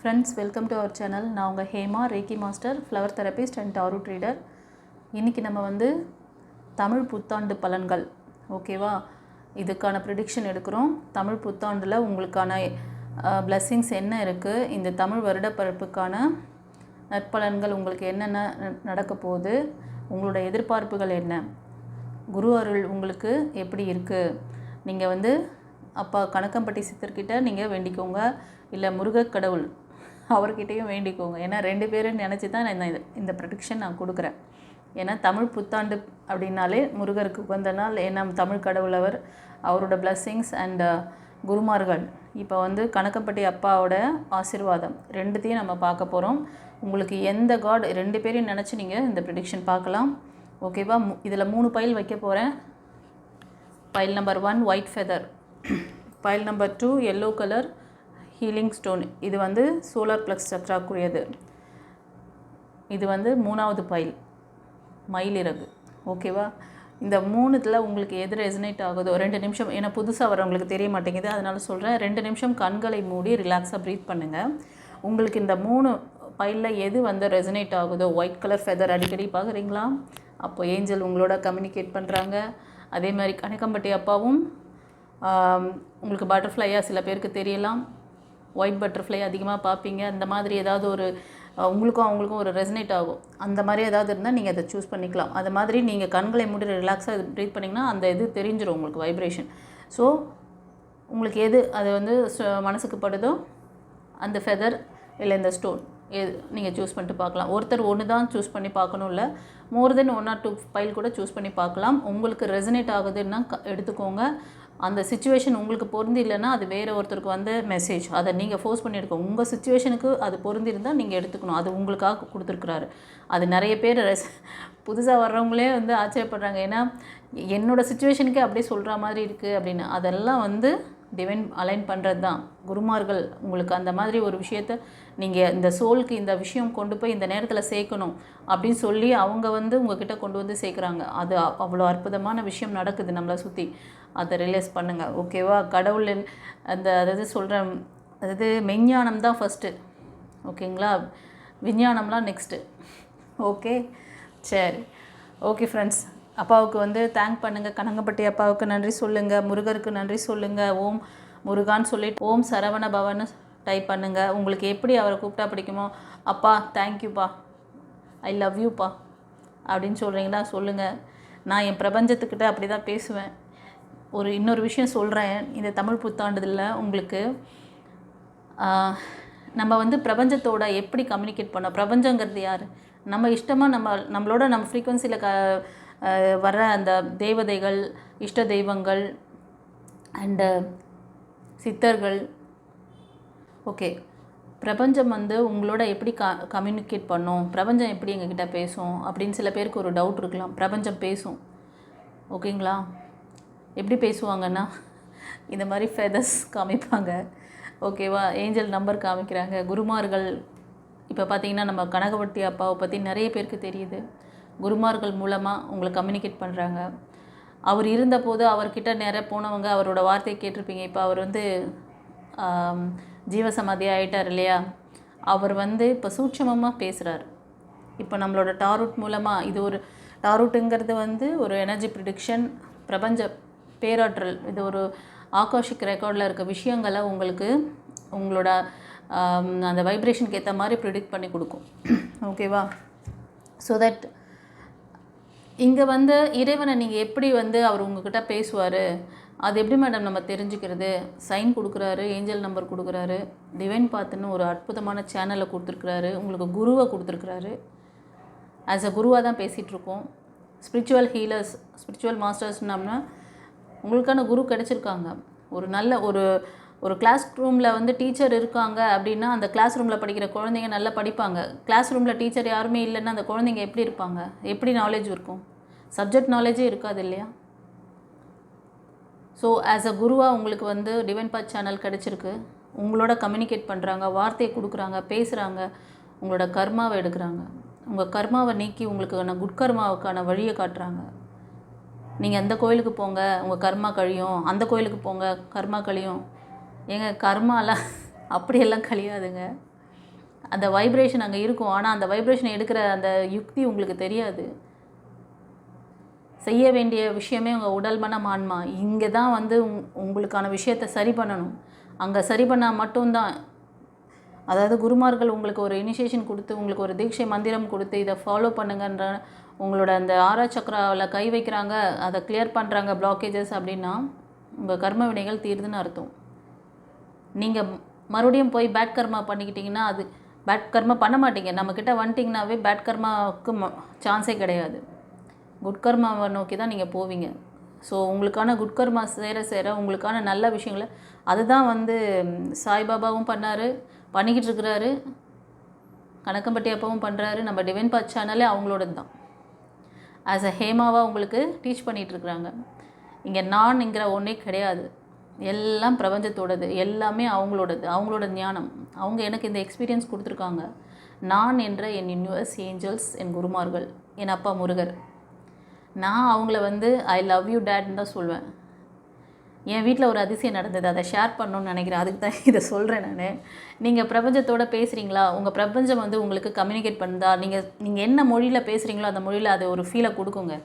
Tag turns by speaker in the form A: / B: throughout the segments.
A: Friends, welcome to our channel. நான் உங்கள் Hema, reiki master, flower therapist and tarot reader. இன்றைக்கி நம்ம வந்து தமிழ் புத்தாண்டு பலன்கள், ஓகேவா, இதுக்கான ப்ரிடிக்ஷன் எடுக்கிறோம். தமிழ் புத்தாண்டில் உங்களுக்கான பிளெஸ்ஸிங்ஸ் என்ன இருக்குது, இந்த தமிழ் வருடப்பிறப்புக்கான நற்பலன்கள் உங்களுக்கு என்னென்ன நடக்க போகுது, உங்களோட எதிர்பார்ப்புகள் என்ன, குரு அருள் உங்களுக்கு எப்படி இருக்குது. நீங்கள் வந்து அப்பா கணக்கம்பட்டி சித்தர்கிட்ட நீங்கள் வேண்டிக்கோங்க, இல்லை முருகக் கடவுள் அவர்கிட்டையும் வேண்டிக்கோங்க. ஏன்னா 2 பேரும் நினச்சி தான் நான் இந்த ப்ரொடிக்ஷன் நான் கொடுக்குறேன். ஏன்னா தமிழ் புத்தாண்டு அப்படின்னாலே முருகருக்கு உகந்த நாள். ஏன்னா தமிழ் கடவுள் அவரோட பிளெஸ்ஸிங்ஸ் அண்ட் குருமார்கள். இப்போ வந்து கணக்கம்பட்டி அப்பாவோட ஆசீர்வாதம் ரெண்டுத்தையும் நம்ம பார்க்க போகிறோம். உங்களுக்கு எந்த காட் 2 பேரையும் நினச்சி நீங்கள் இந்த ப்ரிடிக்ஷன் பார்க்கலாம், ஓகேவா. இதில் 3 பைல் வைக்க போகிறேன். File number 1 white feather, file number 2 yellow colour healing stone. இது வந்து சோலார் ப்ளக்ஸ் சக்ராக்குரியது. இது வந்து 3வது பைல் மயிலிறகு, ஓகேவா. இந்த 3த்தில் உங்களுக்கு எது ரெசனேட் ஆகுதோ 2 நிமிஷம், ஏன்னா புதுசாக வரவங்களுக்கு தெரிய மாட்டேங்குது, அதனால சொல்கிறேன். 2 நிமிஷம் கண்களை மூடி ரிலாக்ஸாக ப்ரீத் பண்ணுங்கள். உங்களுக்கு இந்த 3 பைலில் எது வந்து ரெசனேட் ஆகுதோ, ஒயிட் கலர் ஃபெதர் அடிக்கடி பார்க்குறீங்களா, அப்போ ஏஞ்சல் உங்களோட கம்யூனிகேட் பண்ணுறாங்க. அதே மாதிரி கணக்கம்பட்டி அப்பாவும் உங்களுக்கு பட்டர்ஃப்ளையாக சில பேருக்கு தெரியலாம், ஒயிட் பட்டர்ஃப்ளை அதிகமாக பார்ப்பீங்க. அந்த மாதிரி ஏதாவது ஒரு உங்களுக்கும் அவங்களுக்கும் ஒரு ரெசனேட் ஆகும். அந்த மாதிரி ஏதாவது இருந்தால் நீங்கள் அதை சூஸ் பண்ணிக்கலாம். அது மாதிரி நீங்கள் கண்களை மூடி ரிலாக்ஸாக ப்ரீத் பண்ணிங்கன்னா அந்த இது தெரிஞ்சிடும் உங்களுக்கு, வைப்ரேஷன். ஸோ உங்களுக்கு எது அது வந்து மனசுக்கு படுதோ அந்த ஃபெதர் இல்லை இந்த ஸ்டோன் எது நீங்கள் சூஸ் பண்ணிட்டு பார்க்கலாம். ஒருத்தர் ஒன்று தான் சூஸ் பண்ணி பார்க்கணும், இல்லை மோர் தென் 1 or 2 பைல் கூட சூஸ் பண்ணி பார்க்கலாம். உங்களுக்கு ரெசனேட் ஆகுதுன்னா எடுத்துக்கோங்க. அந்த சிச்சுவேஷன் உங்களுக்கு பொருந்தி இல்லைன்னா அது வேறு ஒருத்தருக்கு வந்து மெசேஜ், அதை நீங்கள் ஃபோர்ஸ் பண்ணி எடுக்கணும். உங்கள் சிச்சுவேஷனுக்கு அது பொருந்திருந்தால் நீங்கள் எடுத்துக்கணும். அது உங்களுக்காக கொடுத்துருக்குறாரு. அது நிறைய பேர் புதுசாக வர்றவங்களே வந்து ஆச்சரியப்படுறாங்க. ஏன்னா என்னோடய சிச்சுவேஷனுக்கே அப்படியே சொல்கிற மாதிரி இருக்குது அப்படின்னு. அதெல்லாம் வந்து டிவைன் அலைன் பண்ணுறது தான். குருமார்கள் உங்களுக்கு அந்த மாதிரி ஒரு விஷயத்த நீங்கள் இந்த சோலுக்கு இந்த விஷயம் கொண்டு போய் இந்த நேரத்தில் சேர்க்கணும் அப்படின்னு சொல்லி அவங்க வந்து உங்ககிட்ட கொண்டு வந்து சேர்க்குறாங்க. அது அவ்வளோ அற்புதமான விஷயம் நடக்குது நம்மளை சுற்றி. அதை ரியலைஸ் பண்ணுங்கள், ஓகேவா. கடவுள் அதாவது சொல்கிறேன், அதாவது மெஞ்ஞானம் தான் ஃபஸ்ட்டு, ஓகேங்களா. விஞ்ஞானம்லாம் நெக்ஸ்ட்டு, ஓகே. சரி, ஓகே ஃப்ரெண்ட்ஸ். அப்பாவுக்கு வந்து தேங்க் பண்ணுங்கள். கணங்கம்பட்டி அப்பாவுக்கு நன்றி சொல்லுங்கள், முருகருக்கு நன்றி சொல்லுங்கள். ஓம் முருகான்னு சொல்லிட்டு ஓம் சரவண பவன்னு டைப் பண்ணுங்கள். உங்களுக்கு எப்படி அவரை கூப்பிட்டா பிடிக்குமோ, அப்பா தேங்க்யூப்பா, ஐ லவ் யூப்பா அப்படின்னு சொல்கிறீங்களா, சொல்லுங்கள். நான் என் பிரபஞ்சத்துக்கிட்ட அப்படி தான் பேசுவேன். இன்னொரு விஷயம் சொல்கிறேன். இந்த தமிழ் புத்தாண்டுல உங்களுக்கு நம்ம வந்து பிரபஞ்சத்தோட எப்படி கம்யூனிகேட் பண்ணோம். பிரபஞ்சங்கிறது யார்? நம்ம இஷ்டமாக நம்ம ஃப்ரீக்குவன்சியில் வர அந்த தேவதைகள், இஷ்ட தெய்வங்கள் அண்டு சித்தர்கள், ஓகே. பிரபஞ்சம் வந்து உங்களோட எப்படி கம்யூனிகேட் பண்ணும், பிரபஞ்சம் எப்படி எங்ககிட்ட பேசும் அப்படின்னு சில பேருக்கு ஒரு டவுட் இருக்கலாம். பிரபஞ்சம் பேசும், ஓகேங்களா. எப்படி பேசுவாங்கன்னா இந்த மாதிரி ஃபெதர்ஸ் காமிப்பாங்க, ஓகேவா. ஏஞ்சல் நம்பர் காமிக்கிறாங்க. குருமார்கள் இப்போ பார்த்தீங்கன்னா நம்ம கனகவட்டி அப்பாவை பற்றி நிறைய பேருக்கு தெரியுது. குருமார்கள் மூலமாக உங்களை கம்யூனிகேட் பண்ணுறாங்க. அவர் இருந்தபோது அவர்கிட்ட நிறைய போனவங்க அவரோட வார்த்தையை கேட்டிருப்பீங்க. இப்போ அவர் வந்து ஜீவசமாதி ஆகிட்டார் இல்லையா. அவர் வந்து இப்போ சூட்சமமாக பேசுகிறார். இப்போ நம்மளோட டாரூட் மூலமாக, இது ஒரு டாரூட்டுங்கிறது வந்து ஒரு எனர்ஜி ப்ரிடிக்ஷன், பிரபஞ்ச பேராற்றல். இது ஒரு ஆகாஷிக் ரெக்கார்டில் இருக்க விஷயங்களை உங்களுக்கு உங்களோட அந்த வைப்ரேஷனுக்கு ஏற்ற மாதிரி ப்ரிடிக்ட் பண்ணி கொடுக்கும், ஓகேவா. ஸோ தட் இங்கே வந்து இறைவனை நீங்கள் எப்படி வந்து அவர் உங்ககிட்ட பேசுவார், அது எப்படி மேடம் நம்ம தெரிஞ்சுக்கிறது. சைன் கொடுக்குறாரு, ஏஞ்சல் நம்பர் கொடுக்குறாரு, டிவைன் பாத்துன்னு ஒரு அற்புதமான சேனலை கொடுத்துருக்குறாரு, உங்களுக்கு குருவை கொடுத்துருக்குறாரு. ஆஸ் அ குருவாக தான் பேசிகிட்ருக்கோம். ஸ்பிரிச்சுவல் ஹீலர்ஸ், ஸ்பிரிச்சுவல் மாஸ்டர்ஸ்னோம்னா உங்களுக்கான குரு கிடச்சிருக்காங்க. ஒரு நல்ல ஒரு கிளாஸ் ரூமில் வந்து டீச்சர் இருக்காங்க அப்படின்னா அந்த கிளாஸ் ரூமில் படிக்கிற குழந்தைங்க நல்லா படிப்பாங்க. கிளாஸ் ரூமில் டீச்சர் யாருமே இல்லைன்னா அந்த குழந்தைங்க எப்படி இருப்பாங்க, எப்படி நாலேஜ் இருக்கும், சப்ஜெக்ட் நாலேஜே இருக்காது இல்லையா. ஸோ ஆஸ் அ குருவாக உங்களுக்கு வந்து டிவைன் பாத் சேனல் கிடச்சிருக்கு. உங்களோட கம்யூனிகேட் பண்ணுறாங்க, வார்த்தையை கொடுக்குறாங்க, பேசுகிறாங்க, உங்களோட கர்மாவை எடுக்கிறாங்க. உங்கள் கர்மாவை நீக்கி உங்களுக்கு குட்கர்மாவுக்கான வழியை காட்டுறாங்க. நீங்கள் அந்த கோயிலுக்கு போங்க உங்கள் கர்மா கழியும், அந்த கோயிலுக்கு போங்க கர்மா கழியும். ஏங்க கர்மாலாம் அப்படியெல்லாம் கழியாதுங்க. அந்த வைப்ரேஷன் அங்கே இருக்கும். ஆனால் அந்த வைப்ரேஷன் எடுக்கிற அந்த யுக்தி உங்களுக்கு தெரியாது. செய்ய வேண்டிய விஷயமே உங்கள் உடல் மனம் ஆன்மா. இங்கே தான் வந்து உங்களுக்கான விஷயத்தை சரி பண்ணணும். அங்கே சரி பண்ணால் மட்டும்தான், அதாவது குருமார்கள் உங்களுக்கு ஒரு இனிஷியேஷன் கொடுத்து, உங்களுக்கு ஒரு தீட்சை மந்திரம் கொடுத்து இதை ஃபாலோ பண்ணுங்கன்ற உங்களோட அந்த ஆறா சக்கராவில் கை வைக்கிறாங்க, அதை கிளியர் பண்ணுறாங்க பிளாக்கேஜஸ் அப்படின்னா உங்கள் கர்ம வினைகள் தீருதுன்னு அர்த்தம். நீங்கள் மறுபடியும் போய் பேட் கர்மா பண்ணிக்கிட்டிங்கன்னா அது பேட் கர்மா பண்ண மாட்டீங்க. நம்மக்கிட்ட வந்துட்டிங்கனாவே பேட் கர்மாவுக்கு சான்ஸே கிடையாது. குட் கர்மாவை நோக்கி தான் நீங்கள் போவீங்க. ஸோ உங்களுக்கான குட் கர்மா சேர உங்களுக்கான நல்ல விஷயங்களை அதுதான் வந்து சாய்பாபாவும் பண்ணார், பண்ணிக்கிட்டு இருக்கிறாரு, கணக்கம்பட்டி அப்பாவும் பண்ணுறாரு. நம்ம டிவைன் பாத் சேனலே அவங்களோடது தான். ஆஸ் அ ஹேமாவாக உங்களுக்கு டீச் பண்ணிகிட்ருக்குறாங்க. இங்கே நான்ங்கிற ஒன்றே கிடையாது. எல்லாம் பிரபஞ்சத்தோடது, எல்லாமே அவங்களோடது, அவங்களோட ஞானம். அவங்க எனக்கு இந்த எக்ஸ்பீரியன்ஸ் கொடுத்துருக்காங்க. நான் என்ற என் யூனிவர்ஸ், ஏஞ்சல்ஸ், என் குருமார்கள், என் அப்பா முருகர். நான் அவங்கள வந்து ஐ லவ் யூ டேட்னு தான் சொல்வேன். என் வீட்டில் ஒரு அதிசயம் நடந்தது, அதை ஷேர் பண்ணணுன்னு நினைக்கிறேன். அதுக்கு தான் இதை சொல்கிறேன் நான். நீங்கள் பிரபஞ்சத்தோடு பேசுகிறீங்களா, உங்கள் பிரபஞ்சம் வந்து உங்களுக்கு கம்யூனிகேட் பண்ணுதா, நீங்கள் என்ன மொழியில் பேசுகிறீங்களோ அந்த மொழியில் அது ஒரு ஃபீலை கொடுக்குங்க.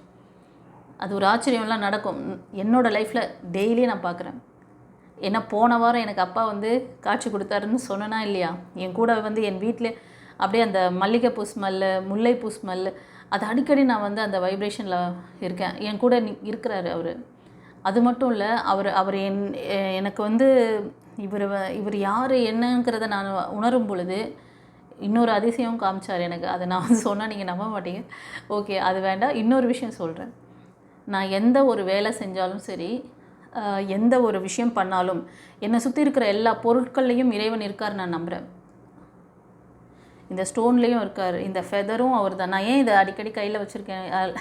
A: அது ஒரு ஆச்சரியம்லாம் நடக்கும். என்னோடய லைஃப்பில் டெய்லி நான் பார்க்குறேன். ஏன்னா போன வாரம் எனக்கு அப்பா வந்து காட்சி கொடுத்தாருன்னு சொன்னனா இல்லையா, என் கூட வந்து என் வீட்டில் அப்படியே அந்த மல்லிகைப்பூ ஸ்மெல்லு, முல்லைப்பூ ஸ்மெல்லு, அது அடிக்கடி நான் வந்து அந்த வைப்ரேஷனில் இருக்கேன். என் கூட இருக்கிறாரு அவர். அது மட்டும் இல்லை, அவர் எனக்கு வந்து இவர் யார் என்னங்கிறத நான் உணரும் பொழுது இன்னொரு அதிசயம் காமிச்சார் எனக்கு. அதை நான் வந்து சொன்னால் நீங்கள் நம்ப மாட்டீங்க. ஓகே, அது வேண்டாம். இன்னொரு விஷயம் சொல்கிறேன். நான் எந்த ஒரு வேலை செஞ்சாலும் சரி, எந்த ஒரு விஷயம் பண்ணாலும் என்னை சுற்றி இருக்கிற எல்லா பொருட்கள்லேயும் இறைவன் இருக்கார் நான் நம்புகிறேன். இந்த ஸ்டோன்லேயும் இருக்கார், இந்த ஃபெதரும் அவர் தான். நான் ஏன் இதை அடிக்கடி கையில் வச்சுருக்கேன்,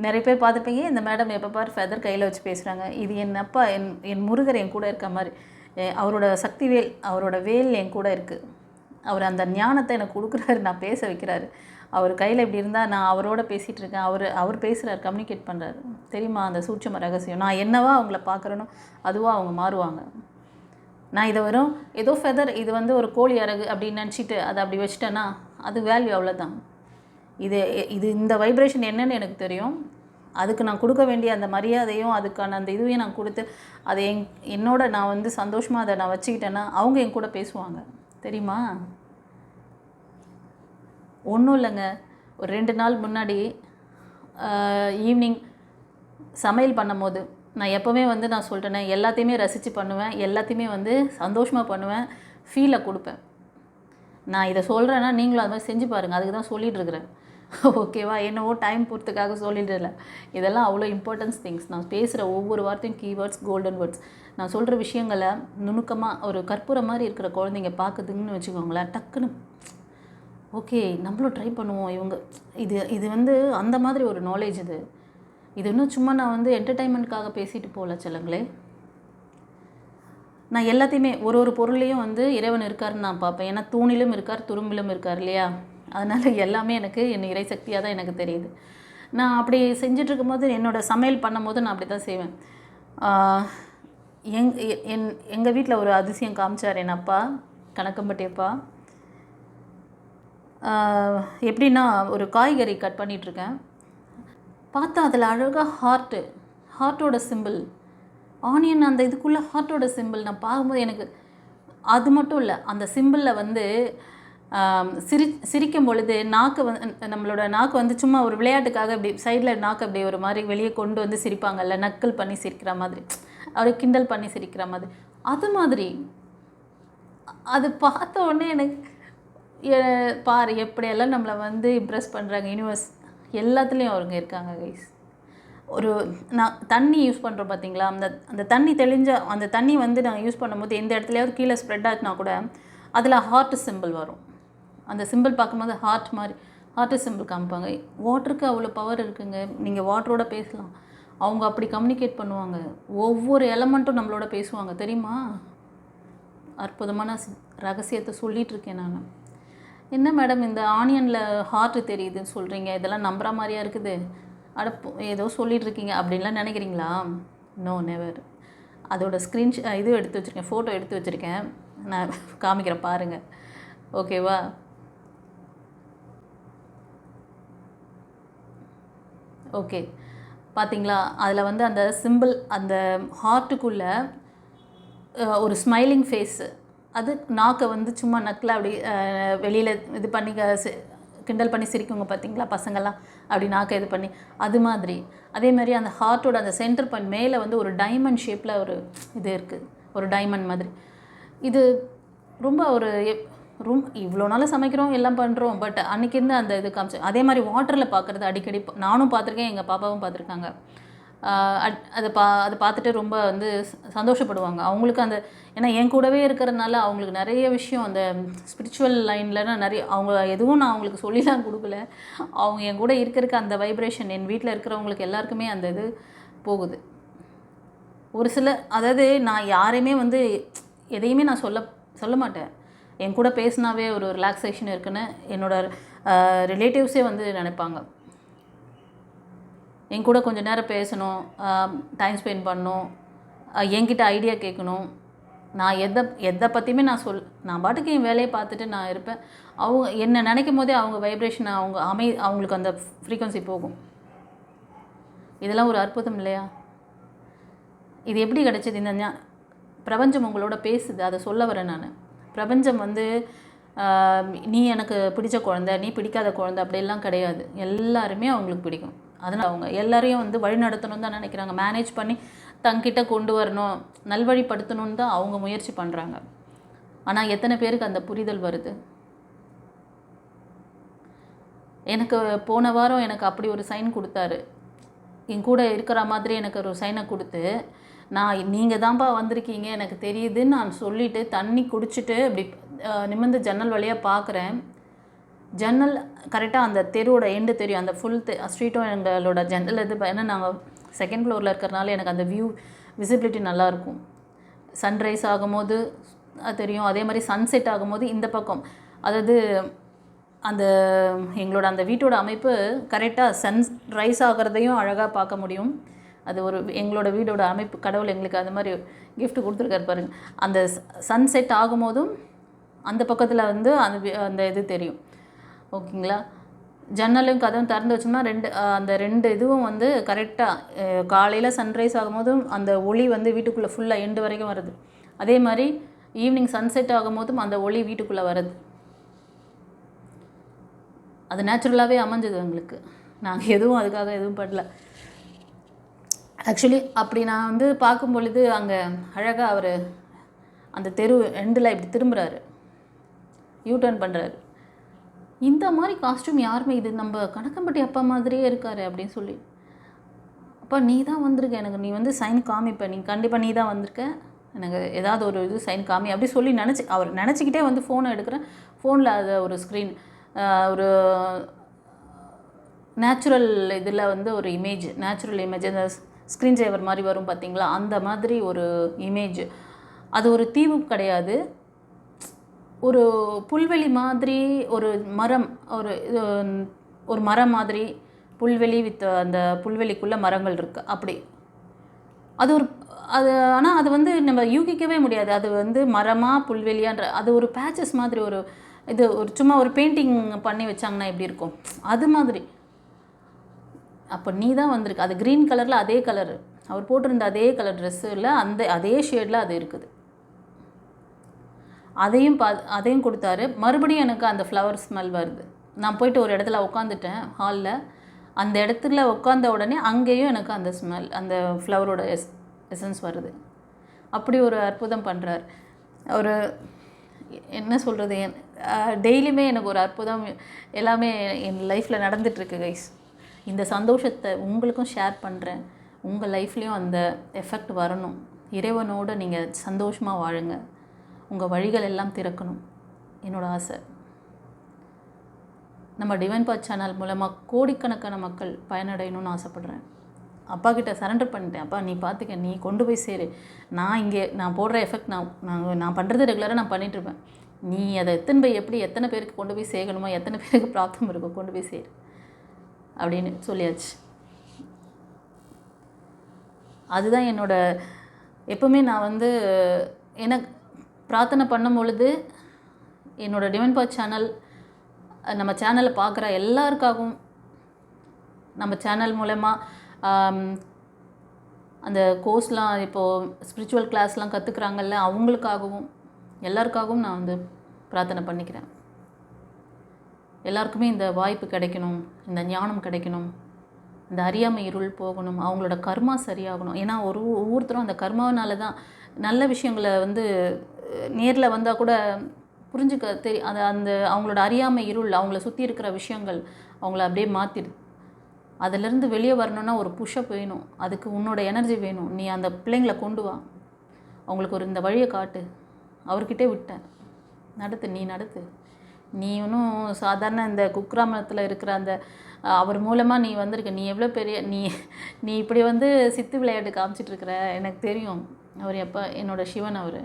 A: நிறைய பேர் பார்த்துப்பீங்க, இந்த மேடம் எப்போ பார் ஃபெதர் கையில் வச்சு பேசுகிறாங்க. இது என் அப்பா, என் முருகர் என் கூட இருக்க மாதிரி. அவரோட சக்தி வேல், அவரோட வேல் என் கூட இருக்குது. அவர் அந்த ஞானத்தை எனக்கு கொடுக்குறாரு, நான் பேச வைக்கிறாரு. அவர் கையில் இப்படி இருந்தால் நான் அவரோட பேசிகிட்டு இருக்கேன். அவர் பேசுகிறார், கம்யூனிகேட் பண்ணுறாரு. தெரியுமா அந்த சூட்சம ரகசியம்? நான் என்னவா அவங்கள பார்க்குறேனோ அதுவாக அவங்க மாறுவாங்க. நான் இதை வரும் ஏதோ ஃபெதர், இது வந்து ஒரு கோழி அறகு அப்படின்னு நினச்சிட்டு அதை அப்படி வச்சிட்டேன்னா அது வேல்யூ அவ்வளோதான். இது இந்த வைப்ரேஷன் என்னன்னு எனக்கு தெரியும். அதுக்கு நான் கொடுக்க வேண்டிய அந்த மரியாதையும் அதுக்கான அந்த இதுவையும் நான் கொடுத்து அதை என்னோட நான் வந்து சந்தோஷமாக அதை நான் வச்சுக்கிட்டேன்னா அவங்க என் கூட பேசுவாங்க. தெரியுமா? ஒன்றும் இல்லைங்க, ஒரு 2 நாள் முன்னாடி ஈவினிங் சமையல் பண்ணும்போது நான் எப்போவுமே வந்து நான் சொல்கிறேனே, எல்லாத்தையுமே ரசித்து பண்ணுவேன், எல்லாத்தையுமே வந்து சந்தோஷமாக பண்ணுவேன், ஃபீலை கொடுப்பேன். நான் இதை சொல்கிறேன்னா நீங்களும் அது மாதிரி செஞ்சு பாருங்கள். அதுக்கு தான் சொல்லிகிட்ருக்குறேன். ஓகேவா? என்னவோ டைம் பொறுத்துக்காக சொல்லிடுறல. இதெல்லாம் அவ்வளோ இம்பார்ட்டன்ஸ் திங்ஸ். நான் பேசுகிற ஒவ்வொரு வார்த்தையும் கீவேர்ட்ஸ், கோல்டன் வேர்ட்ஸ். நான் சொல்கிற விஷயங்களை நுணுக்கமாக ஒரு கற்பூரம் மாதிரி இருக்கிற குழந்தைங்க பார்க்குதுங்கன்னு வச்சுக்கோங்களேன், டக்குன்னு ஓகே நம்மளும் ட்ரை பண்ணுவோம். இவங்க இது வந்து அந்த மாதிரி ஒரு நாலேஜ். இது இன்னும் சும்மா நான் வந்து என்டர்டைன்மெண்ட்காக பேசிட்டு போகல செல்லங்களே. நான் எல்லாத்தையுமே ஒரு பொருளையும் வந்து இறைவன் இருக்காருன்னு நான் பார்ப்பேன். ஏன்னா தூணிலும் இருக்கார், துரும்பிலும் இருக்கார் இல்லையா? அதனால் எல்லாமே எனக்கு என் இறை சக்தியாக தான் எனக்கு தெரியுது. நான் அப்படி செஞ்சிட்ருக்கும்போது என்னோடய சமையல் பண்ணும்போது நான் அப்படி தான் செய்வேன். எங்கள் வீட்டில் ஒரு அதிசயம் காமிச்சார் என் அப்பா, கணக்கம்பட்டி அப்பா. எப்படின்னா ஒரு காய்கறி கட் பண்ணிகிட்ருக்கேன், பார்த்தா அதில் அழகாக ஹார்ட்டோட சிம்பிள், ஆனியன் அந்த இதுக்குள்ளே ஹார்ட்டோட சிம்பிள். நான் பார்க்கும்போது எனக்கு அது மட்டும் இல்லை, அந்த சிம்பிளில் வந்து சிரிக்கும் பொழுது நாக்கு வந்து நம்மளோட நாக்கு வந்து சும்மா ஒரு விளையாட்டுக்காக இப்படி சைடில் நாக்கு அப்படி ஒரு மாதிரி வெளியே கொண்டு வந்து சிரிப்பாங்கல்ல, நக்கல் பண்ணி சிரிக்கிற மாதிரி, அப்படியே கிண்டல் பண்ணி சிரிக்கிற மாதிரி, அது மாதிரி. அது பார்த்த உடனே எனக்கு பாரு எப்படியெல்லாம் நம்மளை வந்து இம்ப்ரெஸ் பண்ணுறாங்க யூனிவர்ஸ். எல்லாத்துலேயும் அவருங்க இருக்காங்க கைஸ். நான் தண்ணி யூஸ் பண்ணுறோம் பார்த்தீங்களா, அந்த தண்ணி தெளிஞ்ச அந்த தண்ணி வந்து நாங்கள் யூஸ் பண்ணும்போது எந்த இடத்துலையாவது கீழே ஸ்ப்ரெட் ஆச்சுனா கூட அதில் ஹார்ட் சிம்பிள் வரும். அந்த சிம்பிள் பார்க்கும்போது ஹார்ட் சிம்பிள் காமிப்பாங்க. வாட்டருக்கு அவ்வளோ பவர் இருக்குங்க. நீங்கள் வாட்டரோட பேசலாம், அவங்க அப்படி கம்யூனிகேட் பண்ணுவாங்க. ஒவ்வொரு எலமெண்ட்டும் நம்மளோட பேசுவாங்க. தெரியுமா? அற்புதமான ரகசியத்தை சொல்லிகிட்ருக்கேன் நான். என்ன மேடம் இந்த ஆனியனில் ஹார்ட்டு தெரியுதுன்னு சொல்கிறீங்க, இதெல்லாம் நம்புகிற மாதிரியா இருக்குது, ஏதோ சொல்லிகிட்ருக்கீங்க அப்படின்லாம் நினைக்கிறீங்களா? No, never. அதோட இது எடுத்து வச்சுருக்கேன், ஃபோட்டோ எடுத்து வச்சுருக்கேன், நான் காமிக்கிறேன் பாருங்கள். ஓகேவா? ஓகே, பார்த்தீங்களா? அதில் வந்து அந்த சிம்பிள், அந்த ஹார்ட்டுக்குள்ளே ஒரு ஸ்மைலிங் ஃபேஸு, அது நாக்கை வந்து சும்மா நக்கில் அப்படி வெளியில் இது பண்ணி கிண்டல் பண்ணி சிரிக்குங்க பார்த்தீங்களா பசங்கள்லாம், அப்படி நாக்கை இது பண்ணி அது மாதிரி. அதே மாதிரி அந்த ஹார்ட்டோட அந்த சென்டர் பாயிண்ட் மேலே வந்து ஒரு டைமண்ட் ஷேப்பில் ஒரு இது இருக்குது, ஒரு டைமண்ட் மாதிரி. இது ரொம்ப ஒரு இவ்வளோ நாள் சமைக்கிறோம் எல்லாம் பண்ணுறோம், பட் அன்றைக்கி இருந்து அந்த இது காமிச்சு. அதே மாதிரி வாட்டரில் பார்க்குறது அடிக்கடி நானும் பார்த்துருக்கேன், எங்கள் பாப்பாவும் பார்த்துருக்காங்க. அதை பார்த்துட்டு ரொம்ப வந்து சந்தோஷப்படுவாங்க. அவங்களுக்கு அந்த, ஏன்னா என் கூடவே இருக்கிறதுனால அவங்களுக்கு நிறைய விஷயம் அந்த ஸ்பிரிச்சுவல் லைன்லனா நிறைய, அவங்க எதுவும் நான் அவங்களுக்கு சொல்லிலாம் கொடுக்கல, அவங்க என் கூட இருக்கிறதுக்கு அந்த வைப்ரேஷன் என் வீட்டில் இருக்கிறவங்களுக்கு எல்லாருக்குமே அந்த இது போகுது. ஒரு சில, அதாவது நான் யாரையுமே வந்து எதையுமே நான் சொல்ல மாட்டேன். என் கூட பேசினாவே ஒரு ரிலாக்ஸேஷன் இருக்குன்னு என்னோடய ரிலேட்டிவ்ஸே வந்து நினைப்பாங்க. என் கூட கொஞ்சம் நேரம் பேசணும், டைம் ஸ்பெண்ட் பண்ணணும், என்கிட்ட ஐடியா கேட்கணும். நான் எதை பற்றியுமே நான் பாட்டுக்கு என் வேலையை பார்த்துட்டு நான் இருப்பேன். அவங்க என்னை நினைக்கும் போதே அவங்க வைப்ரேஷன், அவங்களுக்கு அந்த ஃப்ரீக்வன்சி போகும். இதெல்லாம் ஒரு அற்புதம் இல்லையா? இது எப்படி கிடச்சிது? இந்த பிரபஞ்சம் உங்களோட பேசுது, அதை சொல்ல வரேன் நான். பிரபஞ்சம் வந்து நீ எனக்கு பிடிச்ச குழந்தை, நீ பிடிக்காத குழந்தை அப்படிலாம் கிடையாது. எல்லாருமே அவங்களுக்கு பிடிக்கும். அதனால் அவங்க எல்லாரையும் வந்து வழி நடத்தணும்னு தான் நினைக்கிறாங்க. மேனேஜ் பண்ணி தங்கிட்ட கொண்டு வரணும், நல்வழிப்படுத்தணும்னு தான் அவங்க முயற்சி பண்ணுறாங்க. ஆனால் எத்தனை பேருக்கு அந்த புரிதல் வருது? எனக்கு போன வாரம் எனக்கு அப்படி ஒரு சைன் கொடுத்தாரு. என் கூட இருக்கிற மாதிரி எனக்கு ஒரு சைனை கொடுத்து, நீங்கள் தான்ப்பா வந்திருக்கீங்க எனக்கு தெரியுதுன்னு நான் சொல்லிவிட்டு தண்ணி குடிச்சிட்டு அப்படி நிமிர்ந்து ஜன்னல் வழியாக பார்க்குறேன். ஜன்னல் கரெக்டாக அந்த தெருவோட எண்டு தெரியும், அந்த ஃபுல் ஸ்ட்ரீட்டும் எங்களோட ஜன்னல் இது. ஏன்னா நாங்கள் செகண்ட் ஃப்ளோரில் இருக்கிறனால எனக்கு அந்த விசிபிலிட்டி நல்லாயிருக்கும். சன்ரைஸ் ஆகும்போது தெரியும், அதே மாதிரி சன்செட் ஆகும்போது இந்த பக்கம், அதாவது அந்த எங்களோட அந்த வீட்டோட அமைப்பு கரெக்டாக சன்ரைஸ் ஆகிறதையும் அழகாக பார்க்க முடியும். அது ஒரு எங்களோட வீடோட அமைப்பு, கடவுள் எங்களுக்கு அது மாதிரி கிஃப்ட் கொடுத்துருக்காரு பாருங்கள். அந்த சன்செட் ஆகும்போதும் அந்த பக்கத்தில் வந்து அந்த இது தெரியும். ஓகேங்களா? ஜன்னலும் கதவும் திறந்து வச்சோம்னா அந்த ரெண்டு இதுவும் வந்து கரெக்டாக காலையில் சன்ரைஸ் ஆகும்போதும் அந்த ஒளி வந்து வீட்டுக்குள்ளே ஃபுல்லாக எண்டு வரைக்கும் வருது. அதே மாதிரி ஈவினிங் சன்செட் ஆகும்போதும் அந்த ஒளி வீட்டுக்குள்ளே வருது. அது நேச்சுரலாகவே அமைஞ்சது எங்களுக்கு. நாங்கள் அதுக்காக எதுவும் பண்ணல. ஆக்சுவலி அப்படி நான் வந்து பார்க்கும் பொழுது அங்கே அழகாக அவர் அந்த தெரு எண்டில் இப்படி திரும்புகிறாரு, யூடர்ன் பண்ணுறாரு. இந்த மாதிரி காஸ்ட்யூம் யாருமே, இது நம்ம கணக்கம்பட்டி அப்பா மாதிரியே இருக்காரு அப்படின்னு சொல்லி, அப்பா நீ தான் வந்திருக்க, எனக்கு நீ வந்து சைன் காமிப்ப, நீ கண்டிப்பாக நீ தான் வந்திருக்க, எனக்கு ஏதாவது ஒரு இது சைன் காமி அப்படி சொல்லி அவர் நினச்சிக்கிட்டே வந்து ஃபோனை எடுக்கிறேன். ஃபோனில் அதை ஒரு ஸ்க்ரீன், ஒரு நேச்சுரல் இதில் வந்து ஒரு இமேஜ், நேச்சுரல் இமேஜ், அந்த ஸ்க்ரீன் சேவர் மாதிரி வரும் பார்த்தீங்களா, அந்த மாதிரி ஒரு இமேஜ். அது ஒரு தீவு கிடையாது, ஒரு புல்வெளி மாதிரி, ஒரு மரம், ஒரு மரம் மாதிரி புல்வெளி வித் அந்த புல்வெளிக்குள்ளே மரங்கள் இருக்குது அப்படி. ஆனால் அது வந்து நம்ம யூகிக்கவே முடியாது, அது வந்து மரமாக புல்வெளியான்ற, அது ஒரு பேச்சஸ் மாதிரி, ஒரு சும்மா ஒரு பெயிண்டிங் பண்ணி வச்சாங்கன்னா எப்படி இருக்கும் அது மாதிரி. அப்போ நீ தான் வந்திருக்கு. அது க்ரீன் கலரில், அதே கலரு அவர் போட்டிருந்த அதே கலர் ட்ரெஸ்ஸில் அதே ஷேடில் அது இருக்குது. அதையும் கொடுத்தாரு. மறுபடியும் எனக்கு அந்த ஃப்ளவர் ஸ்மெல் வருது. நான் போயிட்டு ஒரு இடத்துல உட்காந்துட்டேன் ஹாலில். அந்த இடத்துல உட்காந்த உடனே அங்கேயும் எனக்கு அந்த ஸ்மெல், அந்த ஃப்ளவரோட எசன்ஸ் வருது. அப்படி ஒரு அற்புதம் பண்ணுறார். ஒரு என்ன சொல்கிறது, டெய்லியுமே எனக்கு ஒரு அற்புதம் எல்லாமே என் லைஃப்பில் நடந்துகிட்ருக்கு கைஸ். இந்த சந்தோஷத்தை உங்களுக்கும் ஷேர் பண்ணுறேன். உங்கள் லைஃப்லேயும் அந்த எஃபெக்ட் வரணும். இறைவனோடு நீங்கள் சந்தோஷமாக வாழுங்க. உங்கள் வழிகள் எல்லாம் திறக்கணும் என்னோடய ஆசை. நம்ம டிவைன் பாத் சேனல் மூலமாக கோடிக்கணக்கான மக்கள் பயனடையணும்னு ஆசைப்பட்றேன். அப்பா கிட்ட சரண்டர் பண்ணிட்டேன். அப்பா நீ பார்த்துக்க, நீ கொண்டு போய் சேரு. நான் போடுற எஃபெக்ட் நான் பண்ணுறது ரெகுலராக நான் பண்ணிகிட்ருப்பேன். நீ அதை எத்தனை பேருக்கு கொண்டு போய் சேர்க்கணுமோ, எத்தனை பேருக்கு பிராப்தம் இருக்கோ கொண்டு போய் சேரு அப்படின்னு சொல்லியாச்சு. அதுதான் எப்போவுமே நான் வந்து எனக்கு பிரார்த்தனை பண்ணும் பொழுது என்னோடய டிவைன் பாத் சேனல், நம்ம சேனலை பார்க்குற எல்லாருக்காகவும் நம்ம சேனல் மூலமாக அந்த கோர்ஸ்லாம் இப்போது ஸ்பிரிச்சுவல் கிளாஸ்லாம் கற்றுக்குறாங்கல்ல, அவங்களுக்காகவும் எல்லாருக்காகவும் நான் வந்து பிரார்த்தனை பண்ணிக்கிறேன். எல்லாருக்குமே இந்த வாய்ப்பு கிடைக்கணும், இந்த ஞானம் கிடைக்கணும், இந்த அறியாமை இருள் போகணும், அவங்களோட கர்மா சரியாகணும். ஏன்னா ஒவ்வொருத்தரும் அந்த கர்மாவனால தான் நல்ல விஷயங்களை வந்து நேரில் வந்தால் கூட புரிஞ்சுக்க அந்த அவங்களோட அறியாமை இருள், அவங்கள சுற்றி இருக்கிற விஷயங்கள் அவங்கள அப்படியே மாற்றிடுது. அதிலேருந்து வெளியே வரணுன்னா ஒரு புஷ்அப் வேணும், அதுக்கு உன்னோட எனர்ஜி வேணும். நீ அந்த பிள்ளைங்களை கொண்டு வா, அவங்களுக்கு ஒரு இந்த வழியை காட்டு. அவர்கிட்டே விட்டேன், நீ நடத்து. நீ இன்னும் சாதாரண இந்த குக்கிராமத்தில் இருக்கிற அந்த அவர் மூலமாக நீ வந்திருக்க, நீ எவ்வளோ பெரிய நீ இப்படி வந்து சித்து விளையாட்டு காமிச்சிட்ருக்கிற. எனக்கு தெரியும், அவர் எப்போ என்னோடய சிவன், அவர்